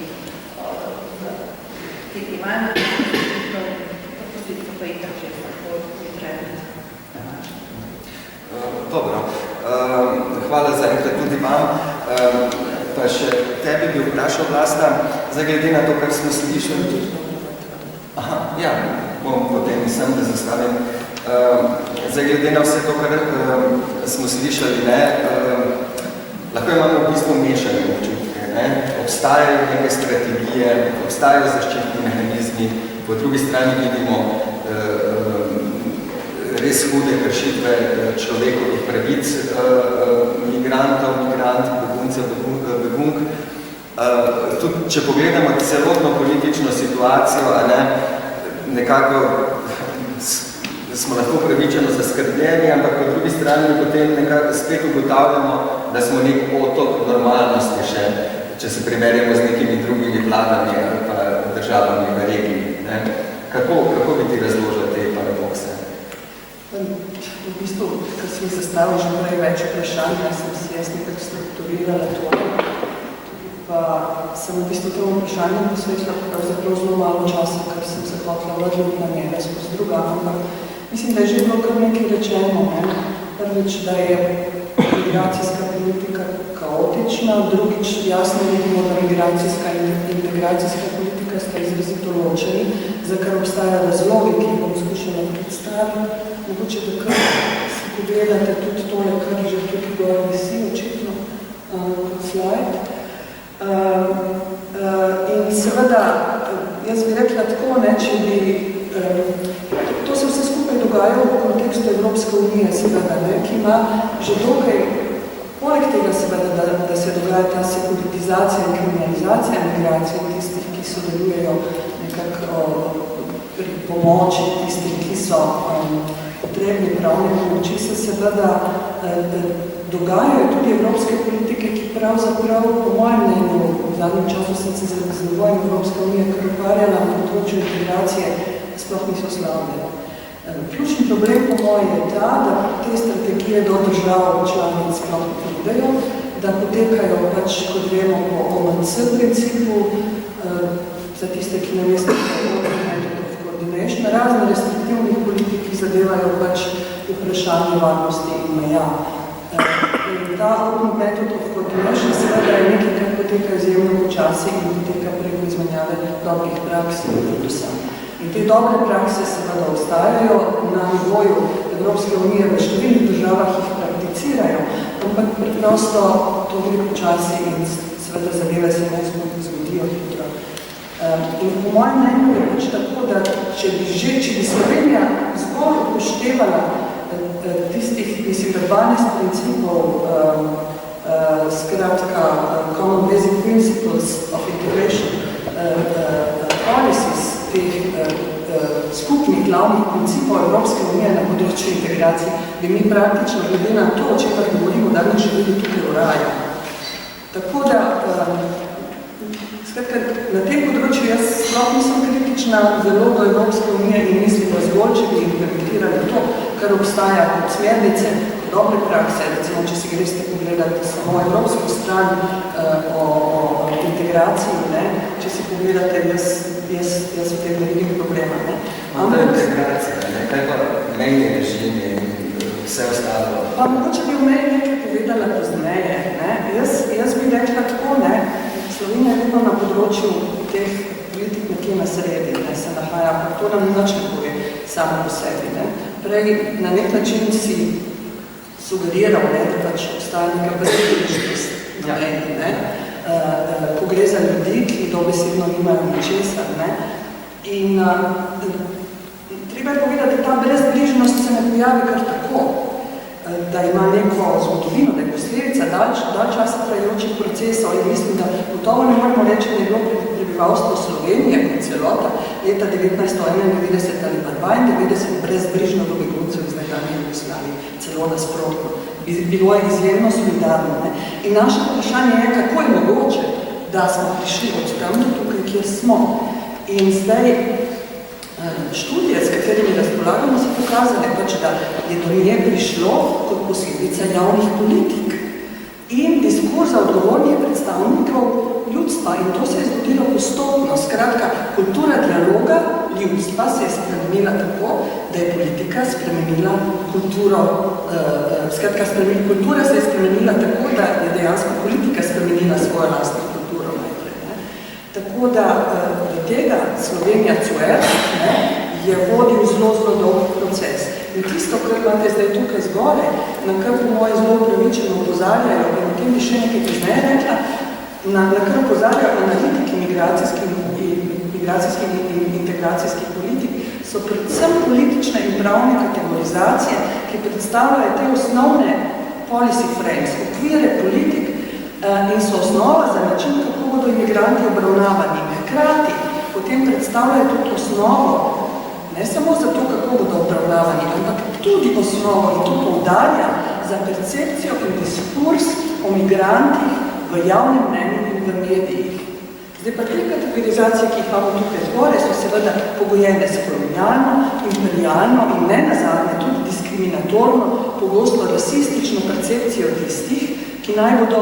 ti, ki imajo pa jih že tako pripravljati.
Dobro, hvala za enkrat tudi vam. Pa še tebi bi vprašal, Vlasta, zdaj glede na to, kar smo slišali. Aha, ja, bom potem sem, da zastavim. Zdaj glede na vse to, kar smo slišali, lahko imamo v bistvu mešane občutke. Obstajajo neke strategije, obstajajo zaščitni mehanizmi, po drugi strani vidimo res hude kršitve človekovih pravic, migrantov, beguncev, begunk. Tudi, če pogledamo celotno politično situacijo, nekako smo lahko pravičeno zaskrbljeni, ampak po drugi strani potem nekako spet ugotavljamo, da smo nek otok normalnosti še, če se primerjamo z nekimi drugimi vladami ali pa državami v regiji. Kako bi ti razložili te paradokse?
V bistvu, ko sem zastavil že prej več vprašanj, sem si jaz nekako strukturirala to, pa sem v bistvu to vprašanje posvetila pravzaprav zelo malo časa, ker sem se hotela vrljati na njega skozi druga, ampak mislim, da je že bilo kar nekaj rečeno. Prvič, da je migracijska politika kaotična, drugič, jasno vidimo, da migracijska in integracijska politika sta izrazito ločeni, za kar obstajajo razlogi, ki jih bom skušala predstaviti. Mogoče, da kar si pogledate tudi tole, kar že tukaj gor visi, očitno, kot slajd. In seveda, jaz bi rekla tako, če bi, to se vse skupaj dogaja v kontekstu Evropske unije, seveda, ki ima že dokaj, poleg tega seveda, da se dogaja ta sekuritizacija in kriminalizacija migracije tistih, ki sodelujejo nekako pri pomoči tistih, ki so potrebni pravne pomoči, se seveda dogajajo tudi evropske politike, ki pravzaprav, po mojem mnenju, v zadnjem času sem se z razvojem Evropske unije kar ukvarjala na področju integracije, sploh niso slabe. Ključni problem, po mojem, je ta, da te strategije do držav članic sploh pridejo, da potekajo pač, kot vemo, po OMC principu, za tiste, ki ne veste, na razne restriktivnih politik, ki zadevajo pač vprašanje varnosti in meja. In ta open method of coordination seveda je nekaj, kar poteka izjemno počasi in poteka preko izmenjave dobrih praks in predvsem. In te dobre prakse seveda ostajajo na nivoju Evropske unije, v številnih državah jih prakticirajo, ampak preprosto to gre počasi in seveda zadeve se ne zgodijo hitro. In po mojem mnenju je pač tako, da če bi Slovenija zgolj upoštevala tistih, mislim, 12 principov, skratka, Common Basic Principles of Integration Policies, teh skupnih glavnih principov Evropske unije na področju integracije, bi mi praktično glede na to, o čemer govorimo, da mi želeli tukaj v raju. Tako da, skratka, na tem področju jaz sploh nisem kritična zelo do Evropske unije in mislim, da zgolj, če bi implementirali to, kar kar obstaja kot smernice, dobre prakse, recimo, če si greste pogledati samo evropsko stran o integraciji, ne? Če si pogledate, jaz v tem ne vidim problema. Ne?
Integracija, ne? Kaj pa mejni režim in vse ostalo?
Pa mogoče bi v meni nekaj povedala pozneje. Ne? Jaz bi rekla tako, ne? Slovenija je vedno na področju teh politik nekje na sredi, ne, se nahaja, ampak to nam nič ne pove samo po sebi. Ne. Prej na nek način si sugeriral, ne, da pač obstaja neka brezpilišnost na meni, ne, ko gre za ljudi, ki dobesedno nimajo ničesar. Ne. In treba je povedati, da ta brezbližnost se ne pojavi kar tako, da ima neko zgodovino, da je posledica dalj časa trajajočih procesov in mislim, da gotovo ne moramo reči, da je bilo prebivalstvo Slovenije kot celota leta 1991 ali pa 92 brezbrižno do beguncev iz nekdanje Jugoslavije, celo nasprotno. Bilo je izjemno solidarno. Ne? In naše vprašanje je, kako je mogoče, da smo prišli od tam do tukaj, kjer smo. In zdaj študije, s katerimi razpolagamo, so pokazali, pač, da je do nje prišlo kot posledica javnih politik in diskurza odgovornih predstavnikov ljudstva. In to se je zgodilo postopno. Skratka, kultura dialoga ljudstva se je spremenila tako, da je politika spremenila kulturo. Skratka, kultura se je spremenila tako, da je dejansko politika spremenila svojo lastno kulturo najprej. Ne? Tako da tega Slovenija Cuer je vodil zelo dolg proces. In tisto, kar imate zdaj tukaj zgore, na kar po moje zelo upravičeno opozarjajo, in o tem bi še nekaj pozneje rekla, na kar opozarjajo analitiki migracijskih in integracijskih politik, so predvsem politične in pravne kategorizacije, ki predstavljajo te osnovne policy frames, okvire politik in so osnova za način, kako bodo imigranti obravnavani. Hkrati potem predstavljajo tudi osnovo, ne samo za to, kako bodo obravnavani, ampak tudi osnovo, in to poudarja, za percepcijo in diskurs o migrantih v javnem mnenju in v medijih. Zdaj pa te kategorizacije, ki jih imamo tukaj zgore, so seveda pogojene s kolonialno, imperialno in ne nazadnje tudi diskriminatorno, pogosto rasistično percepcijo tistih, ki naj bodo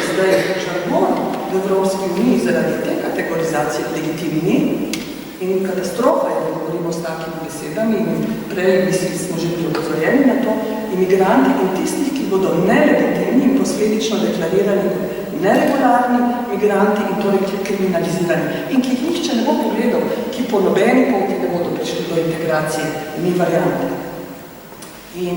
zdaj žargon v Evropski uniji zaradi te kategorizacije legitimni in katastrofa je, da govorimo s takimi besedami in prej smo že bili opozorjeni na to, imigranti in tistih, ki bodo nelegitimni in posledično deklarirani kot neregularni migranti in torej kriminalizirani in ki jih nihče ne bo pogledal, ki po nobeni poti ne bodo prišli do integracije, ni variante. In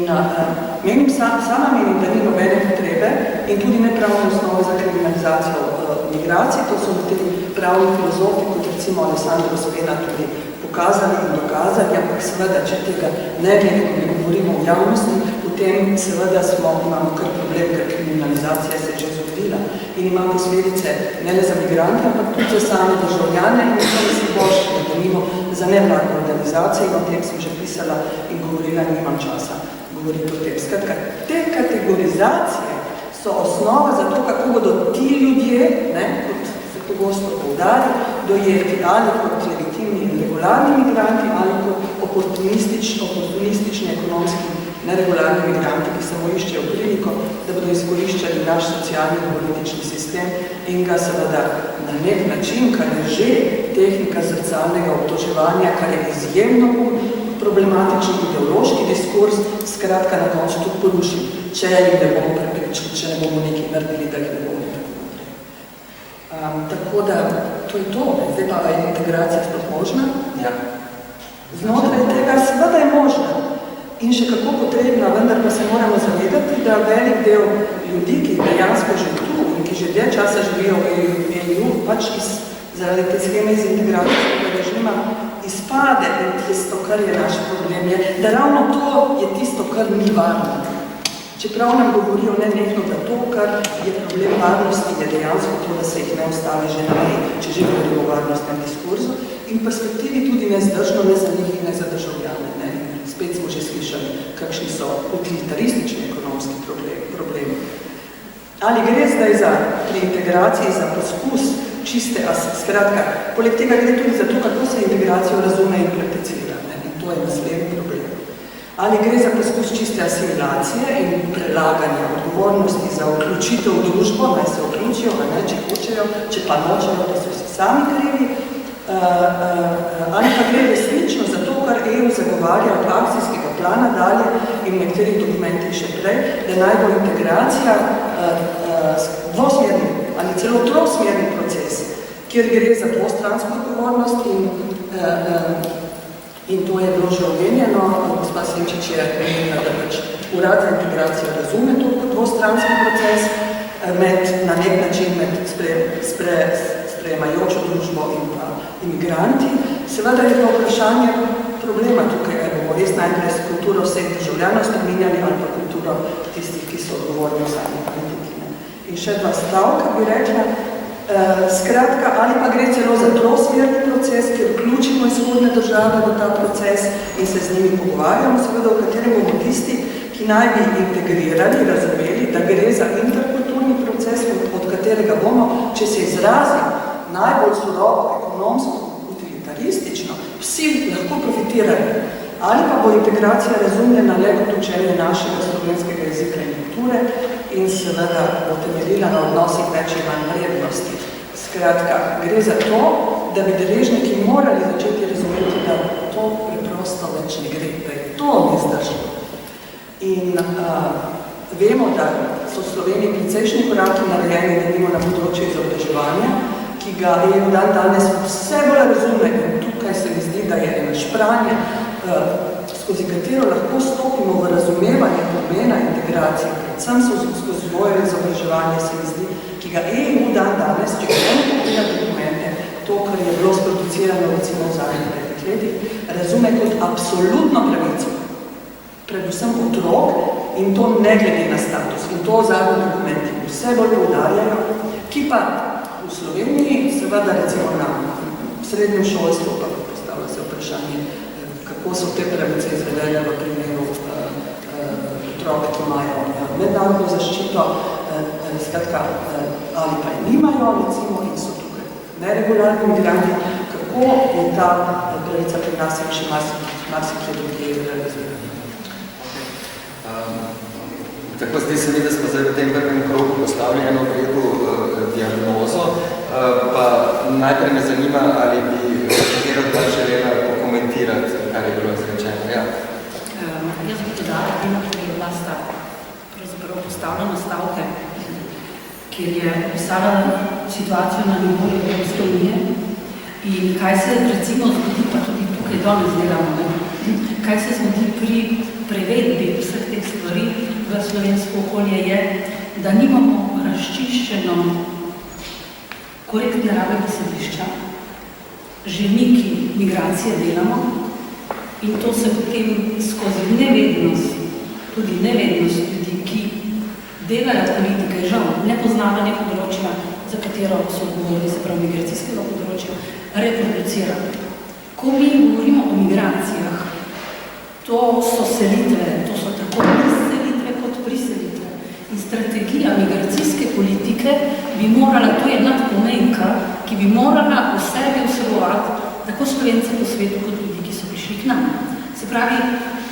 sama menim, da ni nobene potrebe in tudi ne pravne osnove za kriminalizacijo migracij, to so nekateri pravni filozofi, kot recimo Alessandro Spena tudi pokazali in dokazali, ampak seveda, če tega ne govorimo v javnosti, potem seveda imamo kar problem, ker kriminalizacija se je že zgodila in ima posledice ne le za migrante, ampak tudi za same državljane in to mislim boljše, da govorimo za nevladne organizacije in o tem sem že pisala in govorila, nimam časa govoriti o tem. Skratka, te kategorizacije so osnova za to, kako bodo ti ljudje, ne, kot se pogosto poudari, dojeti ali kot legitimni in regularni migranti ali kot oportunistični ekonomski neregularni migranti, ki samo iščejo priliko, da bodo izkoriščali naš socialni in politični sistem in ga seveda na nek način, kar je že tehnika zrcalnega obtoževanja, kar je izjemno problematičen ideološki diskurs, skratka na koncu tudi porušil, če jih ne bomo prepričali, če ne bomo nekaj naredili, da jih ne bomo tako naprej. Tako da, to je to. Zdaj pa je integracija sploh možna?
Ja.
Znotraj tega seveda je možna in še kako potrebna, vendar pa se moramo zavedati, da velik del ljudi, ki dejansko že tu in ki že dlje časa živijo v EU, pač zaradi te scheme iz integracijskega režima izpade in tisto, kar je naš problem, je, da ravno to je tisto, kar ni varno. Čeprav nam govorijo nenehno, da to, kar je problem varnosti, je dejansko to, da se jih ne ustavi že na meji, če že govorimo o varnostnem diskurzu in perspektivi tudi nezdržno, ne za njih in ne za državljane. Ne. Spet smo že slišali, kakšni so utilitaristični ekonomski problemi. Ali gre zdaj pri integraciji za poskus čiste, skratka, poleg tega gre tudi za to, kako se integracijo razume in prakticira. Ne? In to je naslednji problem. Ali gre za poskus čiste asimilacije in prelaganja odgovornosti za vključitev v družbo, naj se vključijo, če hočejo, če pa nočejo, da so si sami krivi, ali pa gre resnično za to, kar EU zagovarja od akcijskega plana dalje in nekaterih dokumentih še prej, da naj bo integracija dvosmerni ali celo trosmerni proces, kjer gre za dvostransko odgovornost in to je bilo že omenjeno. Gospa Senčič je omenila, da pač Urad za integracijo razume to kot dvostranski proces na nek način med sprejemajočo družbo in pa imigranti. Seveda je to vprašanje problema tukaj, ali bomo res najprej s kulturo vseh državljanov spreminjali ali pa kulturo tistih, ki so odgovorni za politiki. In še dva stavka bi rekla. Skratka, ali pa gre celo za trosmerni proces, kjer vključimo izhodne države v ta proces in se z njimi pogovarjamo, seveda, v katerem bomo tisti, ki naj bi integrirali, razumeli, da gre za interkulturni proces, od katerega bomo, če se izrazim najbolj surovo, ekonomsko, utilitaristično, vsi lahko profitirali. Ali pa bo integracija razumljena le kot učenje našega slovenskega jezika in kulture in seveda bo temeljila na odnosih več in manj vrednosti. Skratka, gre za to, da bi deležniki morali začeti razumeti, da to preprosto več ne gre, da je to nezdržno. In vemo, da so v Sloveniji precejšnji koraki narejeni, da nimo na področju izobraževanja, ki ga EU danes vse bolj razume in tukaj se mi zdi, da je eno špranje, skozi katero lahko stopimo v razumevanje pomena integracije, predvsem skozi svoje izobraževanje se mi zdi, ki ga EU danes, če ga ne pogleda dokumente, to, kar je bilo sproducirano recimo v zadnjih 5 letih, razume kot absolutno pravico, predvsem otrok in to ne glede na status. In to zadnji dokumenti vse bolj poudarjajo, ki pa v Sloveniji, seveda recimo na srednjem šolstvu, pa postavlja se vprašanje, kako so te pravice izvedene v primeru otrok, ki imajo mednarodno zaščito, skratka, ali pa nimajo, recimo, in so tukaj neregularni migranti, kako je ta pravica pri nas in še marsikje drugje realizirana.
Tako zdi se mi, da smo zdaj v tem prvem krogu postavili eno vredu diagnozo, pa najprej me zanima, ali bi katero od vas želela pokomentirati, kar je bilo izrečeno. Ja.
Jaz bi dodala temu, ki je bila pravzaprav postavljena stavke, kjer je opisala situacijo na nivoju Evropske unije in kaj se recimo zgodi, pa tudi tukaj danes delamo, kaj se zgodi pri prevedbi vseh teh stvari v slovensko okolje je, da nimamo razčiščeno korektne rabe besedišča, že neki migracije delamo in to se potem skozi nevednost, tudi nevednost ljudi, ki delajo politike, žal, nepoznavanje področja, za katero so govorili, se pravi migracijskega področja, reproducira. Ko mi govorimo o migracijah, to so selitve, to so tako izselitve kot priselitve. In strategija migracijske politike bi morala, to je nadpomejka, ki bi morala v sebi vsebovati tako Slovence po svetu kot ljudi, ki so prišli k nam. Se pravi,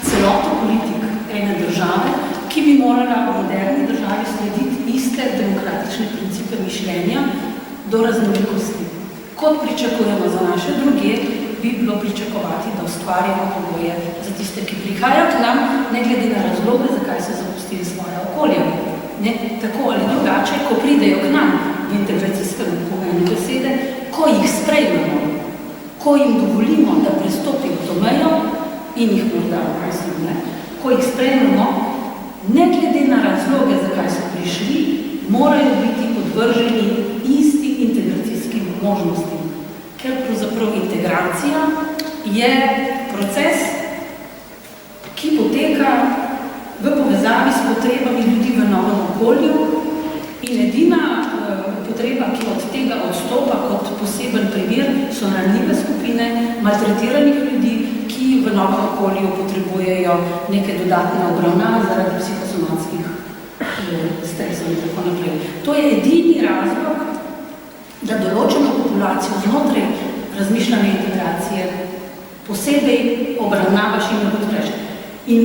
celoto politik ene države, ki bi morala v moderni državi slediti iste demokratične principe mišljenja do raznolikosti. Kot pričakujemo za naše druge, bi bilo pričakovati, da ustvarjamo pogoje za tiste, ki prihajajo k nam, ne glede na razloge, zakaj so zapustili svoje okolje. Ne? Tako ali drugače, ko pridejo k nam v integracijskem pomenu besede, ko jih sprejmemo, ko jim dovolimo, da prestopijo to mejo in jih morda vprasim, ko jih sprejmemo, ne glede na razloge, zakaj so prišli, morajo biti podvrženi isti integracijskim možnostim. Ker pravzaprav integracija je proces, ki poteka v povezavi s potrebami ljudi v novem okolju in edina potreba, ki od tega odstopa kot poseben primer, so ranljive skupine maltretiranih ljudi, ki v novem okolju potrebujejo neke dodatne obravnave zaradi psihosomatskih stresov in tako naprej. To je edini razlog, da določeno populacijo znotraj razmišljanja integracije posebej obravnavaš in ne podpreš. In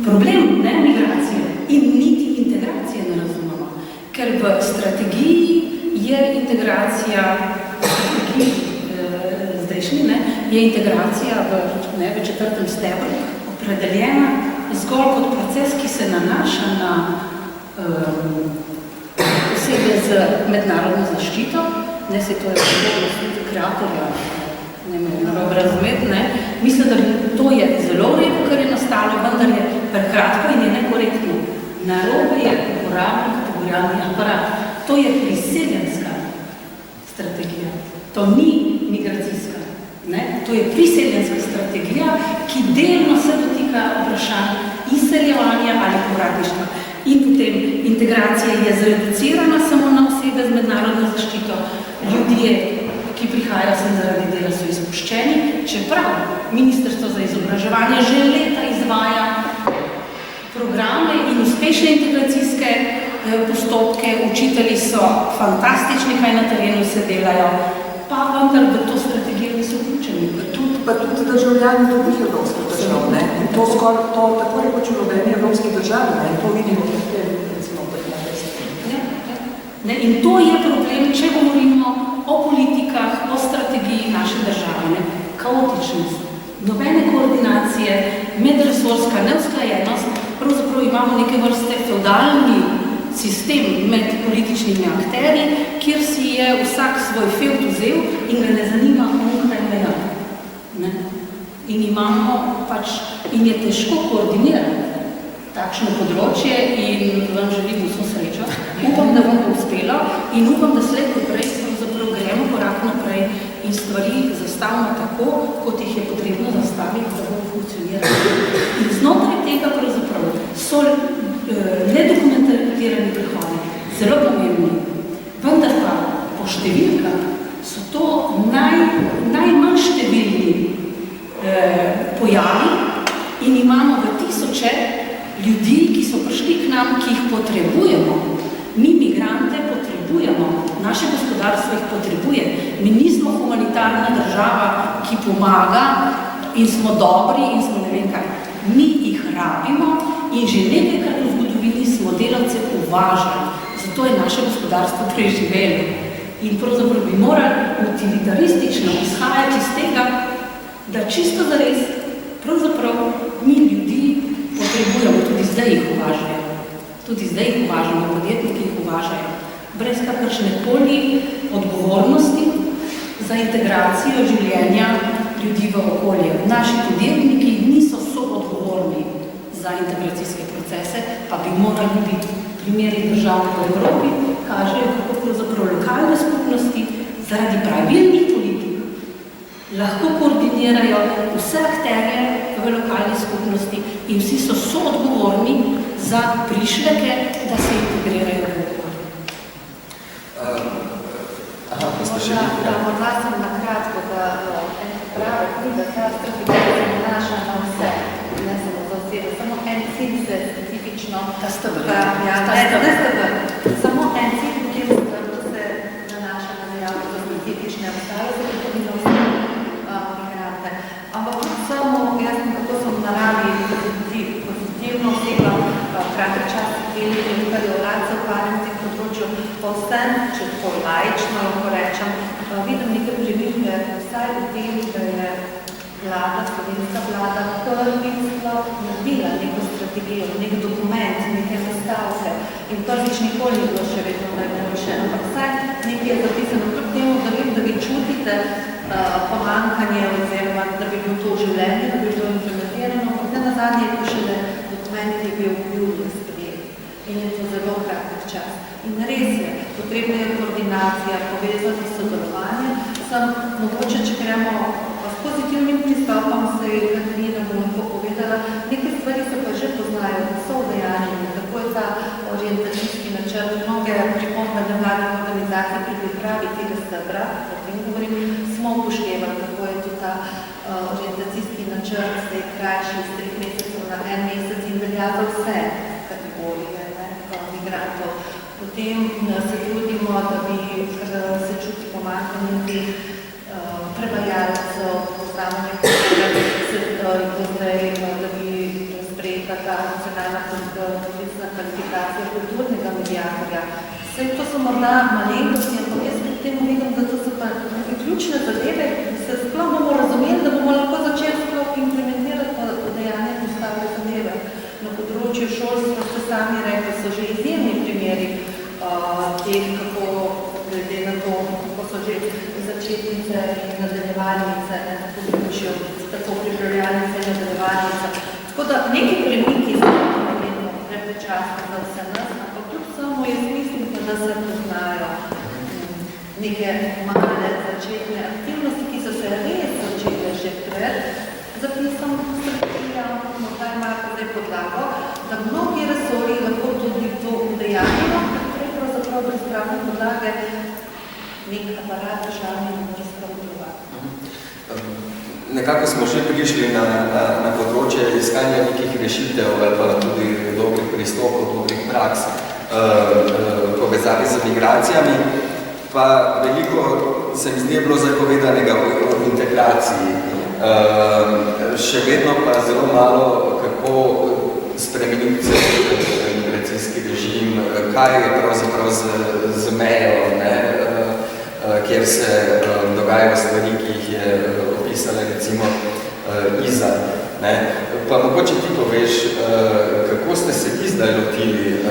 problem migracije in niti integracije ne razumemo, ker v strategiji je integracija, je integracija v 4. stebru opredeljena zgolj kot proces, ki se nanaša na osebe z mednarodno zaščito, se to je odgovornost kreatorja, ne narobe razumeti, mislim, da to je zelo v redu, kar je nastalo, vendar je prekratko in je nekorektno. Narobe je uporabni kategorijalni aparat. To je priseljenska strategija. To ni migracijska. To je priseljenska strategija, ki delno se dotika vprašanj izseljevanja ali povratništva. In potem integracija je zreducirana samo na osebe z mednarodno zaščito. Ljudje, ki prihajajo sem zaradi dela, so izpuščeni, čeprav Ministrstvo za izobraževanje že leta izvaja programe in uspešne integracijske postopke, učitelji so fantastični, kaj na terenu se delajo, pa vendar v to strategijo niso vključeni.
Pa tudi državljani drugih evropskih držav, in to skoraj, tako rekoč v nobeni evropski državi, to vidimo pri tem, recimo, pri
In to je problem, če govorimo o politikah, o strategiji naše države. Kaotičnost, nobene koordinacije, medresorska neusklajenost, pravzaprav imamo neke vrste feudalni sistem med političnimi akterji, kjer si je vsak svoj feud vzel in ga ne zanima onkraj meja. In imamo in je težko koordinirati takšno področje in vam želim vso srečo. Upam, da vam bo uspelo in upam, da slej kot prej pravzaprav gremo korak naprej in stvari zastavimo tako, kot jih je potrebno zastaviti, da bomo funkcionirali. In znotraj tega pravzaprav so nedokumentirani prihodi zelo pomembni, vendar pa po številkah so to najmanj številni pojavi in imamo v tisoče ljudi, ki so prišli k nam, ki jih potrebujemo. Mi migrante potrebujemo, naše gospodarstvo jih potrebuje. Mi nismo humanitarna država, ki pomaga in smo dobri in smo ne vem kaj. Mi jih rabimo in že nekajkrat v zgodovini smo delavce uvažali. Zato je naše gospodarstvo preživelo. In pravzaprav bi morali utilitaristično izhajati iz tega, da čisto zares pravzaprav mi ljudi potrebujemo, tudi zdaj jih uvažajo. Tudi zdaj jih uvažamo, podjetniki jih uvažajo. Brez kakršne koli odgovornosti za integracijo življenja ljudi v okolje. Naši podjetniki niso soodgovorni za integracijske procese, pa bi morali biti. Primeri držav v Evropi kažejo, kako pravzaprav lokalne skupnosti zaradi pravilnih politik lahko koordinirajo vse akterje v lokalni skupnosti in vsi so soodgovorni za prišleke, da se integrirajo v okolje.
Morda sem na kratko, da prave, da ta strategija se nanaša na vse, ne samo za osebe, samo en cilj se specifično...
Ta stebr.
Samo en cilj, ki se nanaša na nejavno za specifične ostale, se tudi na vse migrante. Ampak samo, jaz nekako sem v naravi pozitivno oseba, kratek čas deliti, kar je urad za ukvarjanje teh področju, pa vsem, če tako laično lahko rečem, vidim nekaj premike, vsaj v tem, da je vlada, slovenska vlada, prvič naredila neko strategijo, nek dokument, neke nastavke in prvič nikoli ni bilo še vedno najboljše, ampak vsaj nekaj je zapisano kljub temu, da vem, da vi čutite pomankanje oziroma, da bi bil to življenje, da bi bilo implementirano, ampak ne nazadnje je šele dokument, ki je bil v juliju sprejet in je to zelo kratek čas. In res je, potrebna je koordinacija, povezati sodelovanje. Sem mogoče, če gremo s pozitivnim pristopom, se je Katarina bo lahko povedala, nekaj stvari se pa že poznajo, da so udejanjeni, tako je ta orientacijski načrt, mnoge pripombe nevladnih organizacij pri pripravi tega stebra, o tem govorim, smo upoštevali, kako je tudi ta orientacijski načrt, zdaj krajši iz 3 mesecev na 1 mesec in velja za vse kategorije migrantov. Potem se trudimo, da bi se čuti pomankanje teh prevajalcev, poznavanje, da bi sprejeli poteka ta nacionalna poklicna kvalifikacija kulturnega mediatorja. Vse to so morda malenkosti, ampak jaz pri tem vidim, da to so pa ključne zadeve, da se sploh bomo razumeli, da bomo lahko začeli sploh implementirati pa dejanje postave zadeve. Na področju šolstva ste sami rekli, so že izjemni primeri teh, kako glede na to, kako so že začetnice in nadaljevalnice na področju, tako pripravljalnice in nadaljevalnice. Tako da neki premiki so vedno preprečasni za vse nas, ampak tudi samo jaz mislim, da se poznajo neke male začetne aktivnosti, ki so se res začele že pred zapisom strategija, morda imajo pa zdaj podlago, da mnogi resori lahko tudi to udejanjijo, ker pravzaprav brez pravne podlage nek aparat državni ne spravljava.
Nekako smo že prišli na področje iskanja nekih rešitev ali pa tudi dobrih pristopov, dobrih praks povezavi z migracijami, pa veliko se mi zdi je bilo zapovedanega o integraciji. Še vedno pa zelo malo, kako spremeniti migracijski režim, kaj je pravzaprav z mejo, ne, kjer se dogajajo stvari, ki jih je opisala recimo Iza. Ne. Pa mogoče ti poveš, kako ste se ti zdaj lotili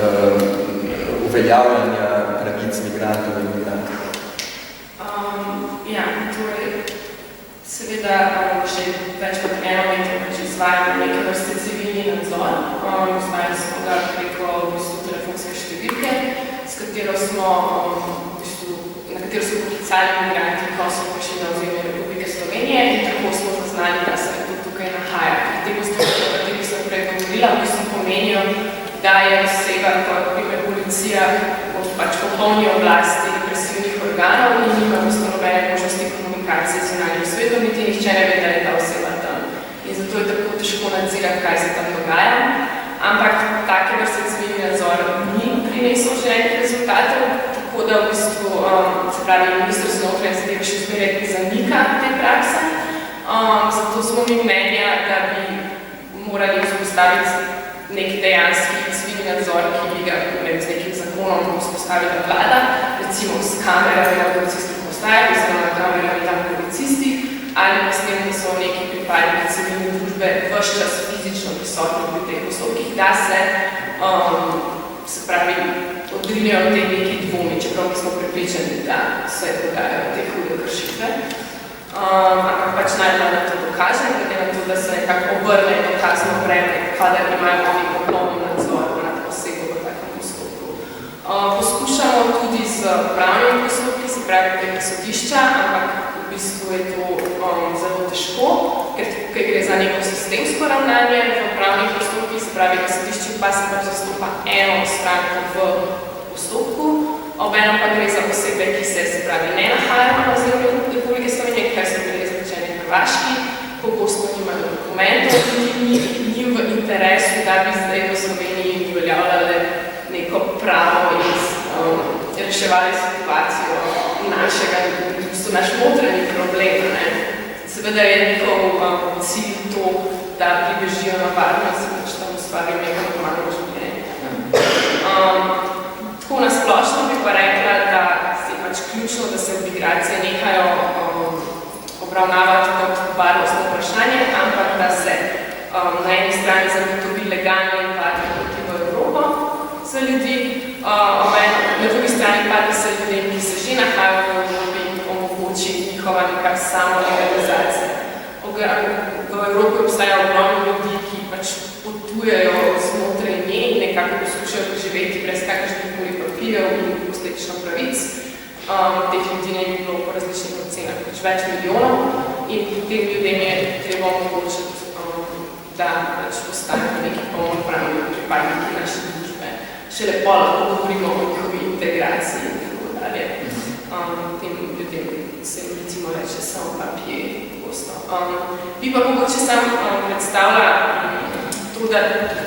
uveljavljanja pravic migrantov in migrantov?
Ja, torej, seveda že več kot eno leto izvajamo neke vrste civilni nadzor. Izvajali smo ga preko telefonske številke, na katero so poklicali migranti, ko so prišli na ozemlje Republike Slovenije in tako smo zaznali, da se tudi tukaj nahaja. Te postavke, o katerih sem prej govorila, v bistvu pomenijo, da je oseba, kot primer policija, pač popolni oblasti represivnih organov in nima nobene možnosti komunikacije z zunanjim svetom, niti nihče ne ve, da je ta oseba tam. In zato je tako težko nadzirati, kaj se tam dogaja. Ampak take vrste civilni nadzor ni prinesel želenih rezultatov, tako da v bistvu, se pravi, ministrstvo za notranje zadeve še zmeraj zanika te prakse. Zato smo mi mnenja, da bi morali vzpostaviti nek dejanski civilni nadzor, ki bi ga z nekim zakonom vzpostavila vlada, recimo s kamerami na policijskih postajah, oziroma kamerami tam policisti, ali pa s tem, da so neki pripadniki civilne družbe ves čas fizično prisotni pri teh postopkih, da se pravi, odrinijo te neki dvomi, čeprav smo prepričani, da se dogajajo te hude kršitve. Ampak pač naj vlada to dokaže, glede na to, da se nekako obrne dokazno breme, kadar imajo oni popolni nadzor nad osebo v takem postopku. Poskušamo tudi z pravnimi postopki, se pravi preko sodišča, ampak v bistvu je to zelo težko, ker tukaj gre za neko sistemsko ravnanje v pravnih postopkih, se pravi, na sodišču pa se pač zastopa eno stranko v postopku, obenem pa gre za osebe, ki se pravi ne nahajajo na ozemlju Republike Slovenije, ker so bili izrečeni Hrvaški, pogosto nimajo dokumentov, njim v interesu, da bi zdaj v Sloveniji uveljavljale neko pravo in reševali situacijo našega, naš notranji problem. Ne. Seveda je njihov cilj to, da pribežijo na varnost in pač tam ustvari neko normalno življenje. Tako nasplošno bi pa rekla, da je pač ključno, da se migracije nehajo obravnavati kot varnostno vprašanje, ampak da se na eni strani zagotovi legalne in varne poti v Evropo za ljudi, na drugi strani pa, da se ljudem, ki se že nahajajo v Evropi, omogoči njihova neka samolegalizacija. V Evropi obstaja ogromno ljudi, ki pač potujejo znotraj nje in nekako poskušajo preživeti brez kakršnih papirjev in posledično pravic. Teh ljudi ne bi bilo po različnih ocenah več milijonov in tem ljudem je treba omogočiti, da pač postanejo neki polnopravni pripadniki naše družbe. Šele pol lahko govorimo o njihovi integraciji in tako dalje. Tem ljudem se jim recimo reče samo papije pogosto. Bi pa mogoče sam predstavlja to, da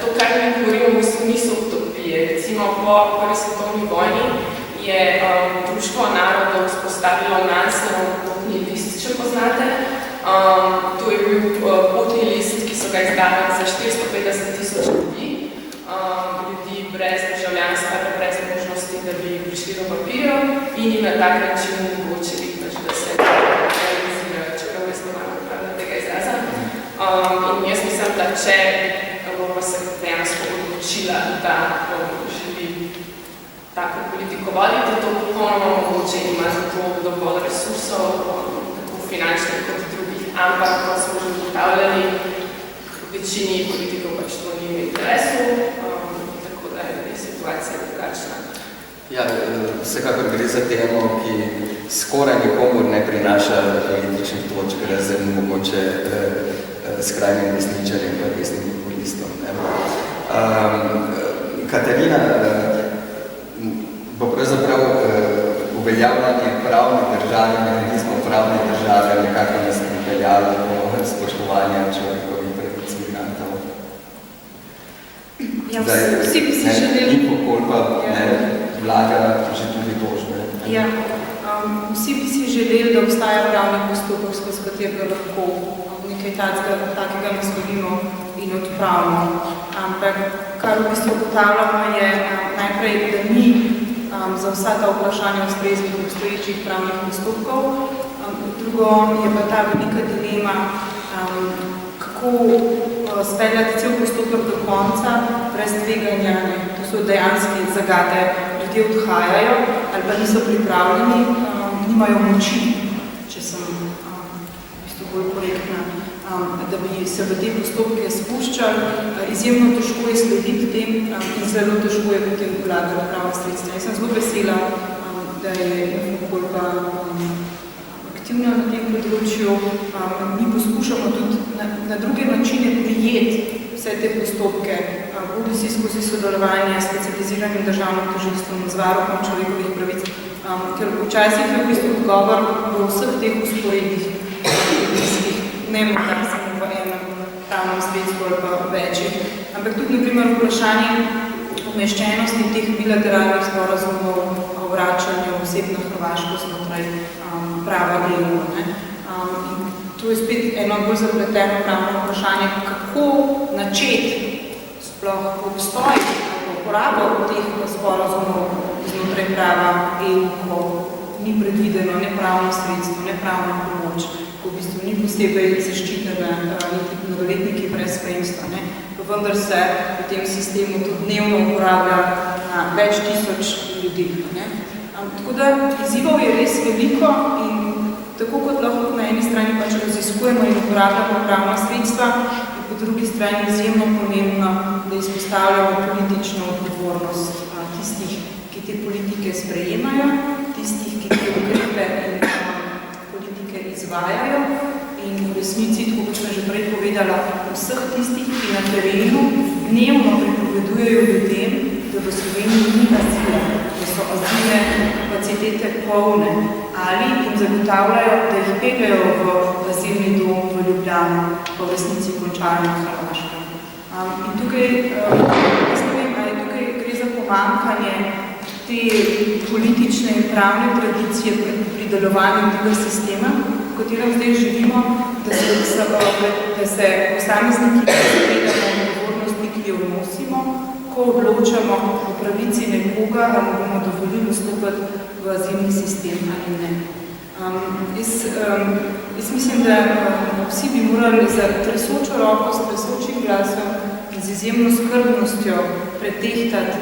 to, kar mi govorimo, v bistvu niso utopije. Recimo po prvi svetovni vojni je Društvo narodov vzpostavilo Nansenov potni list, če poznate. To je bil potni list, ki so ga izdali za 450,000 ljudi, ljudi brez državljanstva, brez možnosti, da bi prišli do papirjev in jim na tak način omogočili, da se realizirajo, čeprav jaz ne imam pravda tega izraza. In jaz mislim, da če Evropa se dejansko odločila, da želi tako politiko voditi, to popolnoma mogoče in ima za to dovolj resursov, tako finančnih kot drugih, ampak ko smo že ugotavljali, večini politikov pač to ni v interesu, tako da je situacija drugačna.
Ja, vsekakor gre za temo, ki skoraj nikomor ne prinaša političnih točk, razen mogoče skrajnim desničarjem pa desnim populistom. Katarina, bo pravzaprav uveljavljanje pravne države, mehanizmov pravne države nekako nas pripeljalo do spoštovanja človekovih pravic migrantov.
Ja, vsi bi si želeli...
In pokol pa vlaga že tudi tožbe.
Ja, vsi bi si želeli, da obstaja pravni postopek, skozi katerega lahko nekaj takega naslovimo in odpravimo. Ampak, kar v bistvu ugotavljamo, je najprej, da ni za vsa ta vprašanja ustreznih obstoječih pravnih postopkov. Drugo je pa ta velika dilema, kako speljati cel postopek do konca, brez tveganja. To so dejanski zagate. Ljudje odhajajo ali pa niso pripravljeni, nimajo moči, če sem bolj korektna, da bi se v te postopke spuščali. Izjemno težko je slediti tem in zelo težko je potem vlagati pravna sredstva. Jaz sem zelo vesela, da je Infopol pa aktivna na tem področju. Mi poskušamo tudi na druge načine prijeti vse te postopke, bodi si skozi sodelovanje s specializiranim državnim tožilstvom, z varuhom človekovih pravic, ker včasih je v bistvu odgovor v vseh teh usporednih pritiskih, ne morda samo v enem pravnem sredstvu ali pa večjih. Ampak tudi, na primer, vprašanje umeščenosti teh bilateralnih sporazumov o vračanju oseb na Hrvaško znotraj prava EU. To je spet eno bolj zapleteno pravno vprašanje, kako načeti sploh obstoj ali uporabo teh sporazumov znotraj prava EU, ko ni predvideno ne pravno sredstvo, ne pravna pomoč, ko v bistvu ni posebej zaščitene novoletniki brez spremstva. Pa vendar se v tem sistemu tudi dnevno uporablja na več tisoč ljudi. Tako da izzivov je res veliko in tako kot lahko na eni strani pač raziskujemo in uporabljamo pravna sredstva, in po drugi strani izjemno pomembno, da izpostavljamo politično odgovornost tistih, ki te politike sprejemajo, tistih, ki te ukrepe in politike izvajajo in v resnici, tako kot sem že prej povedala, vseh tistih, ki na terenu dnevno pripovedujejo ljudem, da v Sloveniji ni azila, da so azilne kapacitete polne ali jim zagotavljajo, da jih pegajo v azilni dom v Ljubljano, pa v resnici končajo na Hrvaškem. In tukaj, jaz ne vem, ali tukaj gre za pomanjkanje te politične in pravne tradicije pri delovanju tega sistema, v katerem zdaj živimo, da se posamezniki zavedamo odgovornosti, ki jo nosimo, ko odločamo o pravici nekoga, ali bomo dovolili vstopiti v azilni sistem ali ne. Jaz mislim, da vsi bi morali za tresočo roko, s tresočim glasom in z izjemno skrbnostjo pretehtati,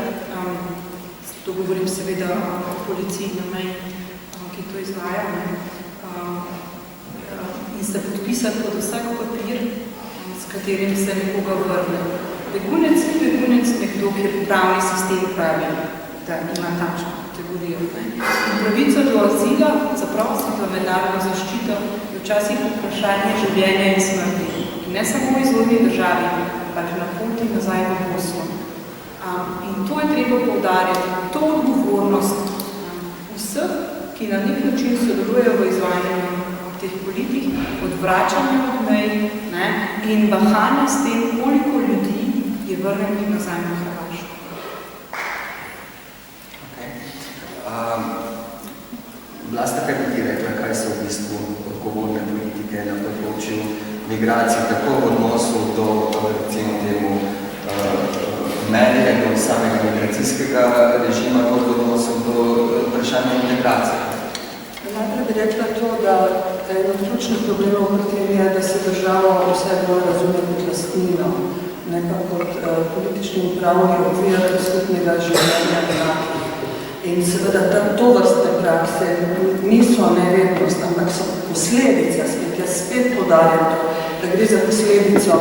to govorim seveda o policiji na meji, ki to izvaja, in se podpisati pod vsak papir, s katerim se nekoga vrne. Begunec ni begunec nekdo, ki je pravni sistem pravi, da ima takšno kategorijo. In pravico do azila, zaprosti do mednarodno zaščito, je včasih vprašanje življenja in smrti. In ne samo v izvorni državi, ampak na poti nazaj v Bosno. In to je treba poudarjati, to odgovornost vseh, ki na nek način sodelujejo v izvajanju teh politik, odvračanje od mej in bahanje s tem, koliko ljudi je vrnenih nazaj na Hrvaško.
Vlasta, kaj bi ti rekla, kaj so v bistvu odgovorne politike na področju migracij, tako v odnosu odnosu do, recimo temu, medije, do samega migracijskega režima, kot v odnosu do vprašanja integracije?
Najprej bi rekla to, da eno od ključnih problemov pri tem je, da se država vse bolj razume kot lastnino, ne pa kot politični in pravni okvir skupnega življenja enakih. In seveda tovrstne prakse niso nevednost, ampak so posledica, jaz spet podarjam to, da gre za posledico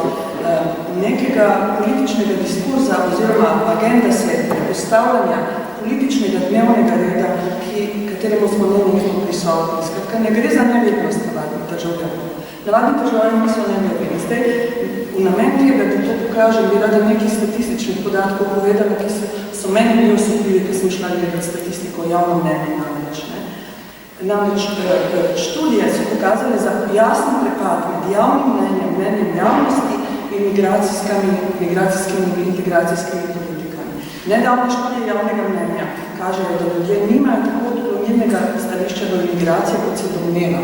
nekega političnega diskurza oziroma agenda sveta, postavljanja političnega dnevnega reda, kateremu smo nenehno prisotni. Skratka, ne gre za nevednost navadnih državljanov. Navadni državljani niso nevedni. Zdaj, v namen tega, da to pokažem, bi rada nekaj statističnih podatkov povedala, ki so meni bili osupljivi, ki sem šla gledati statistiko o javnem mnenju namreč. Namreč študije so pokazale za jasen prepad med javnim mnenjem javnosti in migracijskimi in integracijskimi politikami. Nedavne študije javnega mnenja kažejo, da ljudje nimajo tako odklonilnega stališča do imigracije, kot se domneva.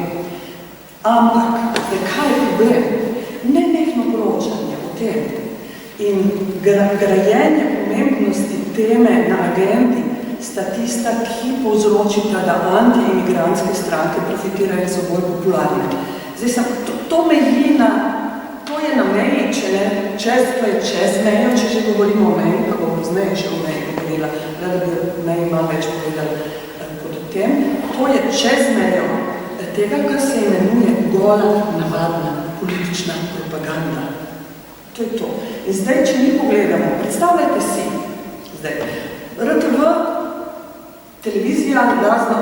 Ampak, kaj je problem? Nenehno poročanje o tem in grajenje pomembnosti teme na agendi sta tista, ki povzročita, da anti-imigrantske stranke profitirajo so bolj popularne. Zdaj, to meji na, to je na meji, to je čez mejo, če že govorimo o meji, pa bomo pozneje še o meji govorila, rada bi o meji malo več povedala kot o tem, to je čez mejo tega, kar se imenuje gola navadna politična propaganda. To je to. In zdaj, če mi pogledamo, predstavljajte si, zdaj, RTV, televizija, razno,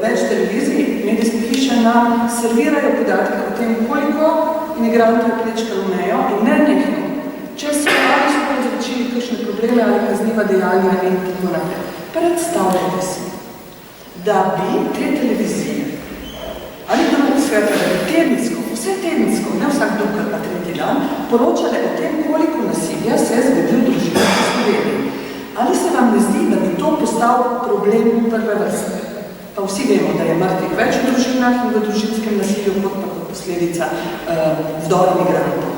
več televizij, medijske hiše nam servirajo podatke o tem, koliko imigrantov je prečkalo mejo in nenehno, če so ali so povzročili kakšne probleme ali kazniva dejanja in tako naprej. Predstavljajte si, da bi te televizije ali drugo sveta, da bi tedensko, vse tedensko, ne vsak drug pa tretji dan, poročale o tem, koliko nasilja se je zgodil v družinah v Sloveniji. Ali se vam ne zdi, da bi to postal problem prve vrste? Pa vsi vemo, da je mrtvih več v družinah in v družinskem nasilju, kot pa kot posledica vdora migrantov.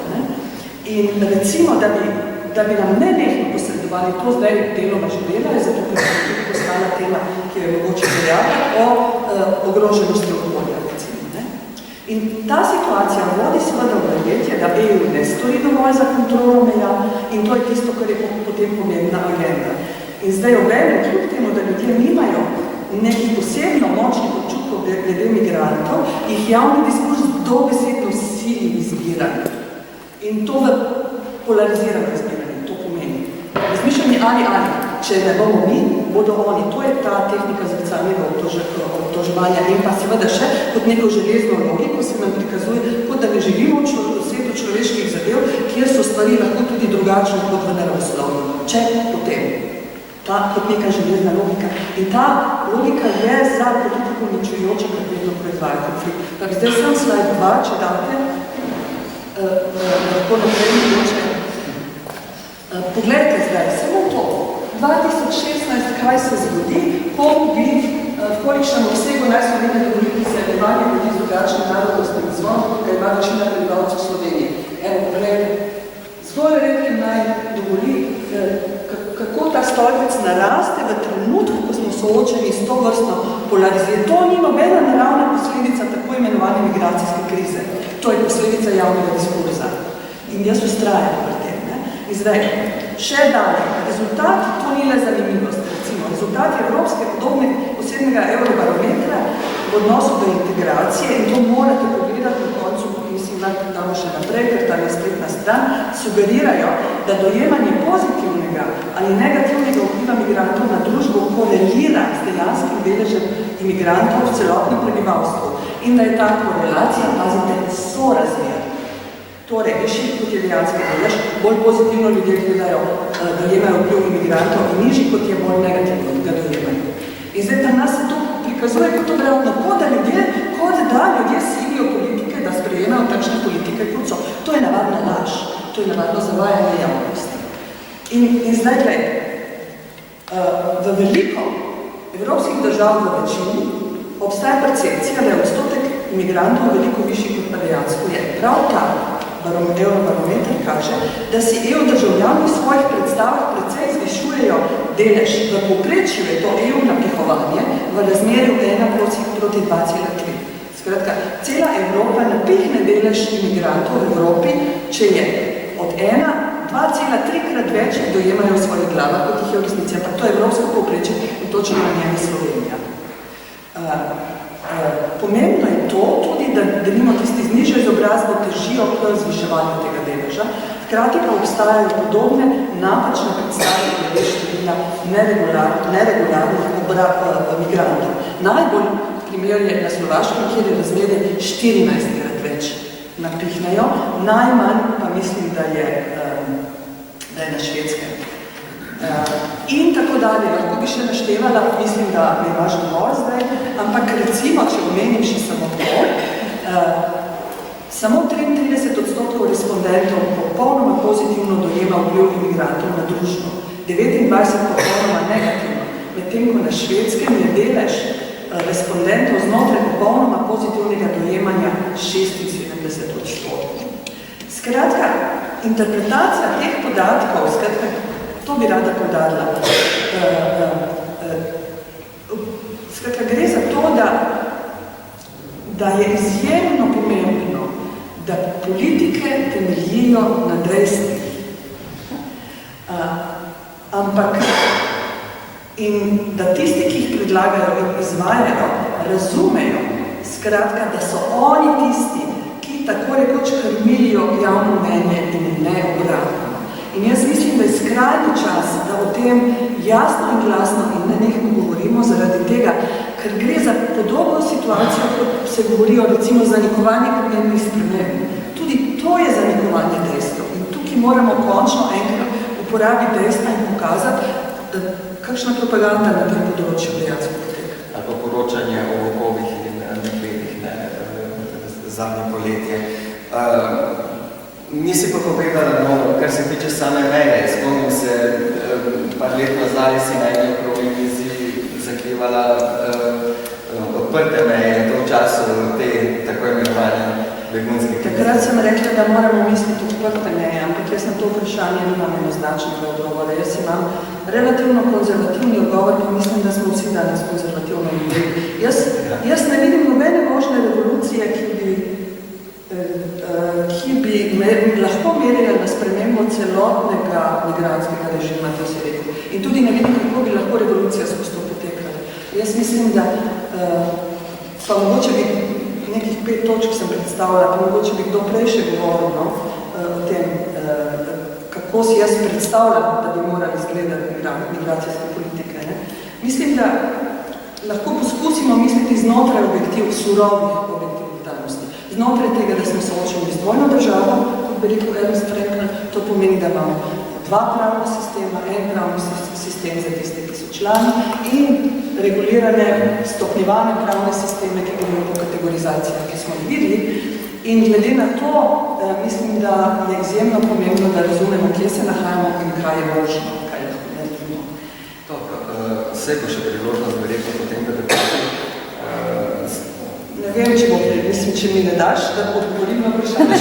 In recimo, da bi nam nenehno posredovali, to zdaj deloma že dela, zato ker je tudi postala tema, ki je mogoče veljala, o ogroženosti okolja. In ta situacija vodi seveda v verjetje, da EU ne stori dovolj za kontrolo meja in to je tisto, kar je potem pomembna agenda. In zdaj obenem, kljub temu, da ljudje nimajo nekih posebno močnih občutkov glede migrantov, jih javni diskurs dobesedno sili izbiranje. In to v polarizirano izbiranje, to pomeni. Razmišljanje ali, če ne bomo mi, bodo oni. To je ta tehnika zrcalnega obtoževanja in pa seveda še kot neko železno logiko se nam prikazuje, kot da ne živimo v svetu človeških zadev, kjer so stvari lahko tudi drugačne kot v naravoslovju. Če potem. Kot neka železna logika. In ta logika je za politiko ničujoča, kar vedno proizvaja konflikt. Tako zdaj sem slajd 2, če date, lahko naprej mogoče. Poglejte zdaj, samo to. 2016, kaj se zgodi, ko bi v kolikšnem obsegu naj Slovenije dovolili zajedevanje ljudi z drugačnim narodnostnim izvorom, kot ga ima večina prebivalcev Slovenije. Evo, poglejte, zgolj redkem naj dovoli, kako ta stolpec naraste v trenutku, ko smo soočeni s to vrstno polarizacijo. To ni nobena naravna posledica tako imenovane migracijske krize. To je posledica javnega diskurza. In jaz ustrajam pri tem. In zdaj, še dalje, rezultat, to ni le zanimivost, recimo, rezultat Evropske posebnega eurobarometra v odnosu do integracije, in to morate pogledati v koncu, mislim, da damo še naprej, ker ta je spletna stran, sugerirajo, da dojemanje pozitivnega ali negativnega vpliva migrantov na družbo korelira s dejanskim deležem imigrantov v celotnem prebivalstvu in da je ta korelacija, pazite, sorazmerna. Torej, višji kot je dejanski delež, bolj pozitivno ljudje gledajo, dojemajo vpliv imigrantov in nižji kot je bolj negativno, ga dojemajo. In zdaj, da nas se to prikazuje kot obratno, kot da ljudje silijo politike, da sprejemajo takšne politike kot so. To je navadna laž, to je navadno zavajanje javnosti. In zdaj, v veliko evropskih držav v večini obstaja percepcija, da je odstotek imigrantov veliko višji kot pa dejansko je. Prav ta Eurobarometer kaže, da si EU državljani v svojih predstavah precej zvišujejo delež. V povprečju je to EU napihovanje v razmerju 1:2,3. Skratka, cela Evropa napihne delež imigrantov v Evropi, če je od 2,3-krat več dojemajo v svojih glavah, kot jih je v resnici. Ampak to je evropsko povprečje in točno na njega Slovenija. Pomembno je to tudi, da nimo tisti z nižjo izobrazbo težijo k zviševanju tega deleža, hkrati pa obstajajo podobne napačne predstave glede števila neregularnih migrantov. Najbolj primer je na Slovaškem, kjer je razmerje 14-krat več napihnejo, najmanj pa mislim, da je na Švedskem. In tako dalje, lahko bi še naštevala, mislim, da me imaš dovolj zdaj, ampak recimo, če omenim še samo to, samo 33% respondentov popolnoma pozitivno dojema vpliv imigrantov na družbo, 29% popolnoma negativno, medtem ko na Švedskem je delež respondentov znotraj popolnoma pozitivnega dojemanja 76%. Skratka, interpretacija teh podatkov, skratka, to bi rada podarila. Skratka, gre za to, da je izjemno pomembno, da politike temeljijo na dejstvih. Ampak in da tisti, ki jih predlagajo in izvajajo, razumejo, skratka, da so oni tisti, ki tako rekoč krmilijo javno mnenje in ne obratno. In jaz mislim, da je skrajni čas, da o tem jasno in glasno in nenehno govorimo zaradi tega, ker gre za podobno situacijo, kot se govorijo recimo zanikovanje podnebnih sprememb. Tudi to je zanikovanje dejstev in tukaj moramo končno enkrat uporabiti dejstva in pokazati, kakšna propaganda na tem področju dejansko poteka.
Ali pa poročanje o vokovih in medvedih zadnje poletje. Nisi pa povedala, kar se tiče same meje. Spomnim se, par let nazaj si na eni okrogli mizi zakrivala odprte meje, to v času te tako imenovane begunske krize.
Takrat sem rekla, da moramo misliti odprte meje, ampak jaz na to vprašanje nimam enoznačnega odgovora. Jaz imam relativno konzervativni odgovor, pa mislim, da smo vsi danes konzervativno ljudi. Jaz ne vidim nobene možne revolucije, ki bi lahko merila na spremembo celotnega migrantskega režima, to se rekel. In tudi ne vidim, kako bi lahko revolucija skozi to potekala. Jaz mislim, da pa mogoče bi nekih 5 točk sem predstavila, pa mogoče bi kdo prej še govoril o tem, kako si jaz predstavljam, da bi morali izgledati migracijske politike. Ne? Mislim, da lahko poskusimo misliti znotraj surovih objektivnih danosti. Znotraj tega, da smo soočeni z dvojno državo, kot bi rekel Ernst Frankl, to pomeni, da imamo 2 pravna sistema, en pravni sistem za tiste, ki so člani in regulirane, stopnjevane pravne sisteme, ki govorijo po kategorizacijah, ki smo jih videli. In glede na to, mislim, da je izjemno pomembno, da razumemo, kje se nahajamo in kaj je možno, kaj lahko naredimo.
Vse bo še priložnost verjetno potem, da
Ne vem, če mi ne daš, da odgovorim na vprašanje.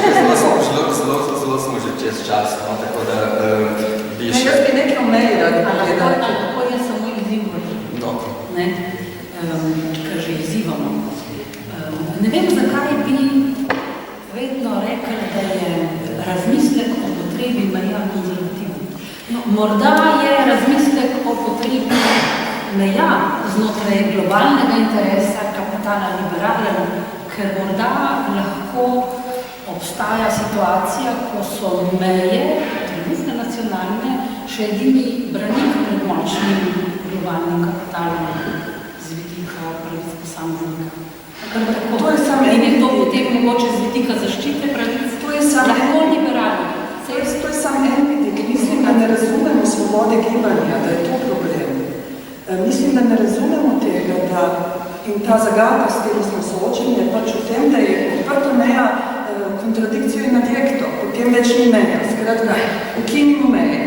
Zelo smo že čez čas, no, tako da bi še...
Jaz bi nekaj o meji radi povedali.
Tako je samo izzivo, kar že izzivamo. Ne vem, zakaj bi vedno rekli, da je razmislek o potrebi meja konzervativni. Morda je razmislek o potrebi meja znotraj globalnega interesa kapitala liberalen, ker morda lahko obstaja situacija, ko so meje, trenutne nacionalne, še edini branik pred močnim globalnim kapitalom z vidika pravic posameznika.
To je samo
in je to potem mogoče z vidika zaščite pravic, lahko liberalno.
To je samo en vidik. Mislim, da ne razumemo svobode gibanja, da je to problem. Mislim, da ne razumemo tega, da in ta zagata, s tem smo soočeni, je pač v tem, da je odprta meja kontradikcijo in adjekto, potem več ni meja. Skratka, ukinimo meje.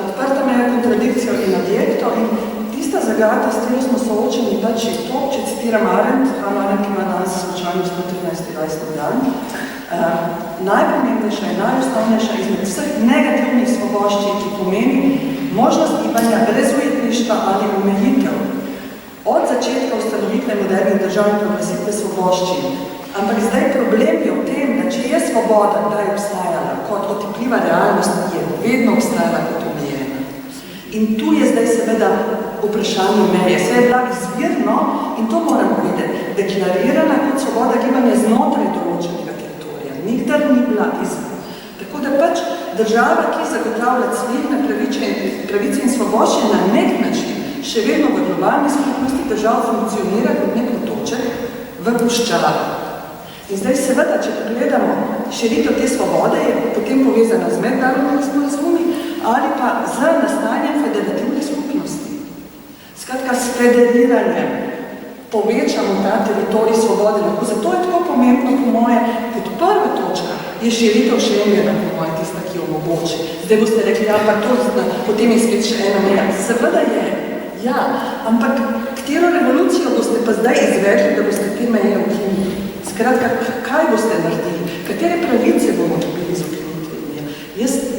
Odprta meja kontradikcijo in adjekto in tista zagata, s tem smo soočeni, pač je to, če citiram Arendt, Hannah Arendt ima danes slučajno 113. dan, Najpomembnejša in najosnovnejša izmed vseh negativnih svoboščin, ki pomeni možnost gibanja brez ujetništva ali omejitev. Od začetka ustanovitve modernih držav in proglasitve svoboščin. Ampak zdaj problem je v tem, da če je svoboda kdaj obstajala kot otipljiva realnost, je vedno obstajala kot omejena. In tu je zdaj seveda vprašanje meje. Vse je bila izvirno, in to moramo videti, deklarirana kot svoboda gibanja znotraj določenega teritorija. Nikdar ni bila izven. Tako da pač država, ki zagotavlja civilne pravice in svoboščine na nek način, še vedno v globalni skupnosti držav funkcionira kot nek otoček v puščavi. In zdaj seveda, če pogledamo širitev te svobode, je potem povezana z mednarodnimi sporazumi ali pa z nastajanjem federativnih skupnosti. Skratka, s federiranjem povečamo ta teritorij svobode. Zato je tako pomembno, po moje, kot prva točka je širitev Schengena, po moje, tista, ki jo omogoči. Zdaj boste rekli, ja, pa to, potem je spet še ena meja. Seveda je. Ja, ampak katero revolucijo boste pa zdaj izvedli, da boste te meje ukinili? Skratka, kaj boste naredili? Katere pravice bomo dobili z ukinitvijo?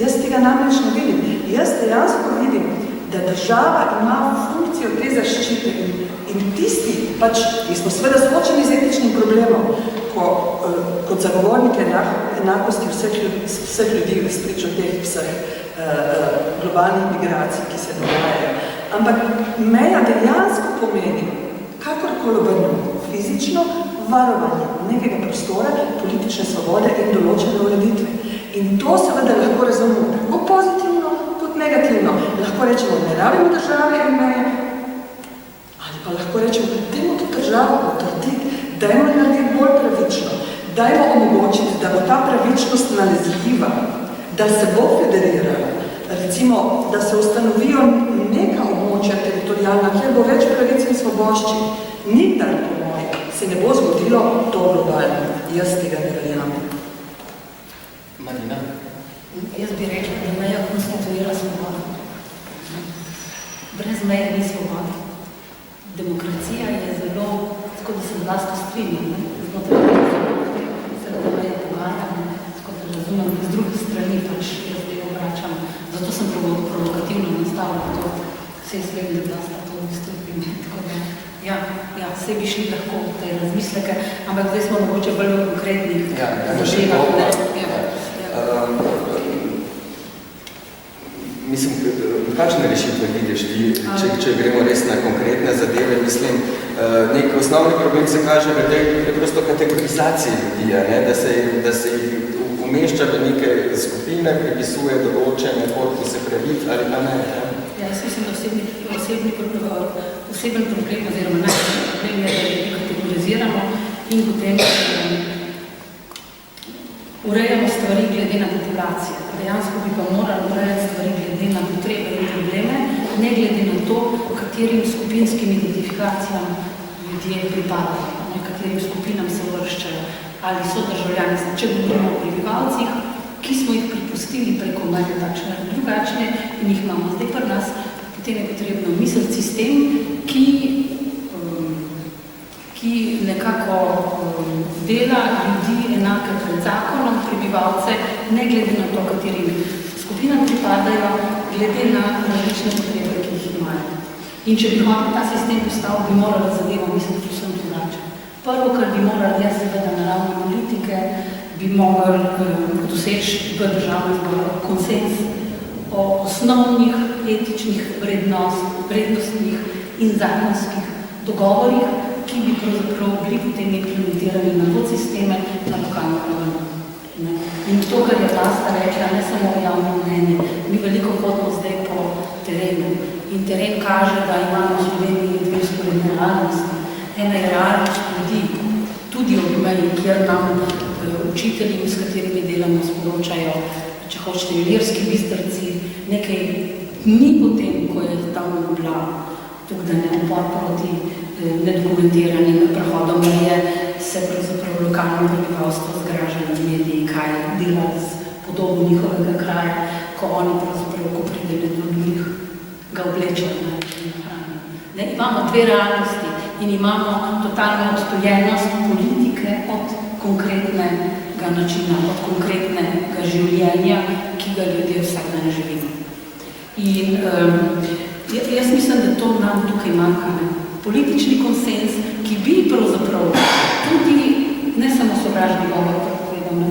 Jaz tega namreč ne vidim. Jaz dejansko vidim, da država ima funkcijo te zaščite in tisti, pač, mi smo seveda soočeni z etičnim problemom, kot zagovornike enakosti vseh ljudi v spričo teh vseh globalnih migracij, ki se dogajajo. Ampak meja dejansko pomeni, kakorkoli obrnemo, fizično varovanje nekega prostora, politične svobode in določene ureditve. In to seveda lahko razumemo tako pozitivno, kot negativno. Lahko rečemo, ne rabimo države in meje, ali pa lahko rečemo, dajmo to državo potrditi, dajmo narediti bolj pravično, dajmo omogočiti, da bo ta pravičnost nalezljiva, da se bo federirala. Recimo, da se ustanovijo neka območja teritorijalna, kjer bo več pravic in svoboščin. Nikdar, po moje, se ne bo zgodilo to globalno. Jaz tega ne verjamem.
Marina?
Jaz bi rekla, da meja konstituira svobodo. Brez meje ni svoboda. Demokracija je zelo, tako da se vlasto strinjam, znotraj se da meje pogajam, tako da razumem z druge strani, pač jaz zdaj obračam. Zato sem provokativno nastavila to, vse slednje vlasta to vstopim. Tako da, ja, vse bi šli lahko v te razmisleke, ampak zdaj smo mogoče bolj v konkretnih zadevah.
Mislim, kakšne rešitve vidiš ti, če gremo res na konkretne zadeve, mislim, nek osnovni problem se kaže v tej prosto kategorizaciji ljudi, da se jih umešča v neke skupine, pripisuje določene korpuse pravic ali pa ne.
Ja, jaz mislim, da oseben problem oziroma največji problem je, da ljudi kategoriziramo in potem urejamo stvari glede na populacije. Dejansko bi pa morali urejati stvari glede na potrebe in probleme, ne glede na to, katerim skupinskim identifikacijam ljudje pripadajo, katerim skupinam se vrščajo, ali so državljani. Če govorimo o prebivalcih, ki smo jih pripustili preko meje takšne ali drugačne in jih imamo zdaj pri nas, potem je potrebno misliti sistem, ki nekako dela ljudi enake pred zakonom, prebivalce, ne glede na to, katerim skupinam pripadajo, glede na različne potrebe, ki jih imajo. In če bi hotel ta sistem postal, bi morali zadevo misliti vsem drugače. Prvo, kar bi morali jaz seveda na ravni politike, bi morali doseči v državnem zboru konsens o osnovnih etičnih vrednostnih in zakonskih dogovorih, ki bi pravzaprav bili potem implementirani na podsisteme na lokalno raven. In to, kar je vlasta rekla, ne samo javno mnenje, mi veliko hodimo zdaj po terenu. In teren kaže, da imamo v Sloveniji dve vzporedne realnosti. Ena je realnost ljudi, tudi ob meji, kjer nam učitelji, s katerimi delamo, sporočajo, če hočete, Ilirski Bistrici, nekaj dni potem, ko je tam bila tukaj ne upor proti nedokumentiranim prehodom meje, se pravzaprav lokalno prebivalstvo zgraža na mediji, kaj dela z podobo njihovega kraja, ko oni pravzaprav, ko pride do njih, ga oblečajo na hrani. Imamo dve realnosti in imamo totalno odtuljenost politike od konkretnega konkretnega načina, od konkretnega življenja, ki ga ljudje vsak dan živimo. In jaz mislim, da to nam tukaj manjka. Politični konsens, ki bi pravzaprav tudi, ne samo sovražni govor, tako povedano,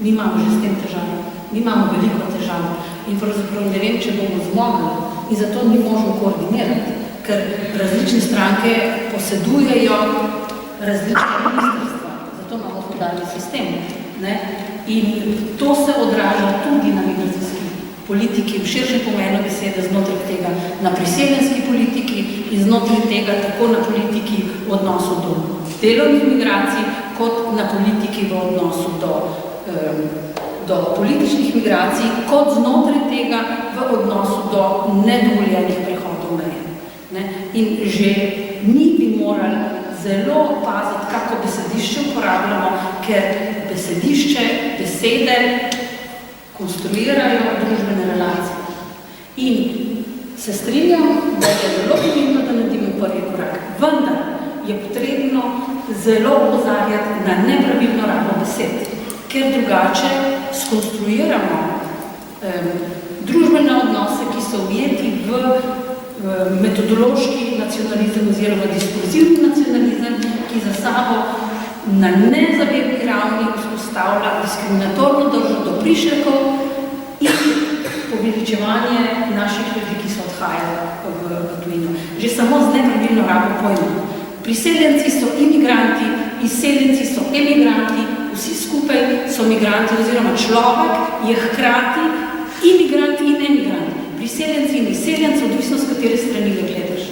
mi imamo že s tem težavo, mi imamo veliko težavo in pravzaprav ne vem, če bomo zmogli in zato ni možno koordinirati, ker različne stranke posedujejo različne ministrstva, zato imamo federalni sistem. Ne? In to se odraža tudi na migracijski politiki, v širšem pomenu besede, znotraj tega na priseljenski politiki in znotraj tega tako na politiki v odnosu do delovnih migracij, kot na politiki v odnosu do političnih migracij, kot znotraj tega v odnosu do nedovoljenih prehodov meje. In že mi bi morali zelo paziti, kako besedišče uporabljamo, ker besedišče, besede konstruirajo družbene relacije. In se strinjam, da je zelo pomembno, da naredimo prvi korak. Vendar je potrebno zelo opozarjati na nepravilno rabo besed, ker drugače skonstruiramo družbene odnose, ki so ujeti v metodološki nacionalizem oziroma diskurzivni nacionalizem, ki za sabo na nezavedni ravni vzpostavlja diskriminatorno držo do prišlekov in poveličevanje naših ljudi, ki so odhajali v tujino. Že samo z nepravilno rabo pojma. Priseljenci so imigranti, izseljenci so emigranti, vsi skupaj so migranti oziroma človek je hkrati imigrant in emigrant. Priseljenci in izseljenci, odvisno s katere strani ga gledaš.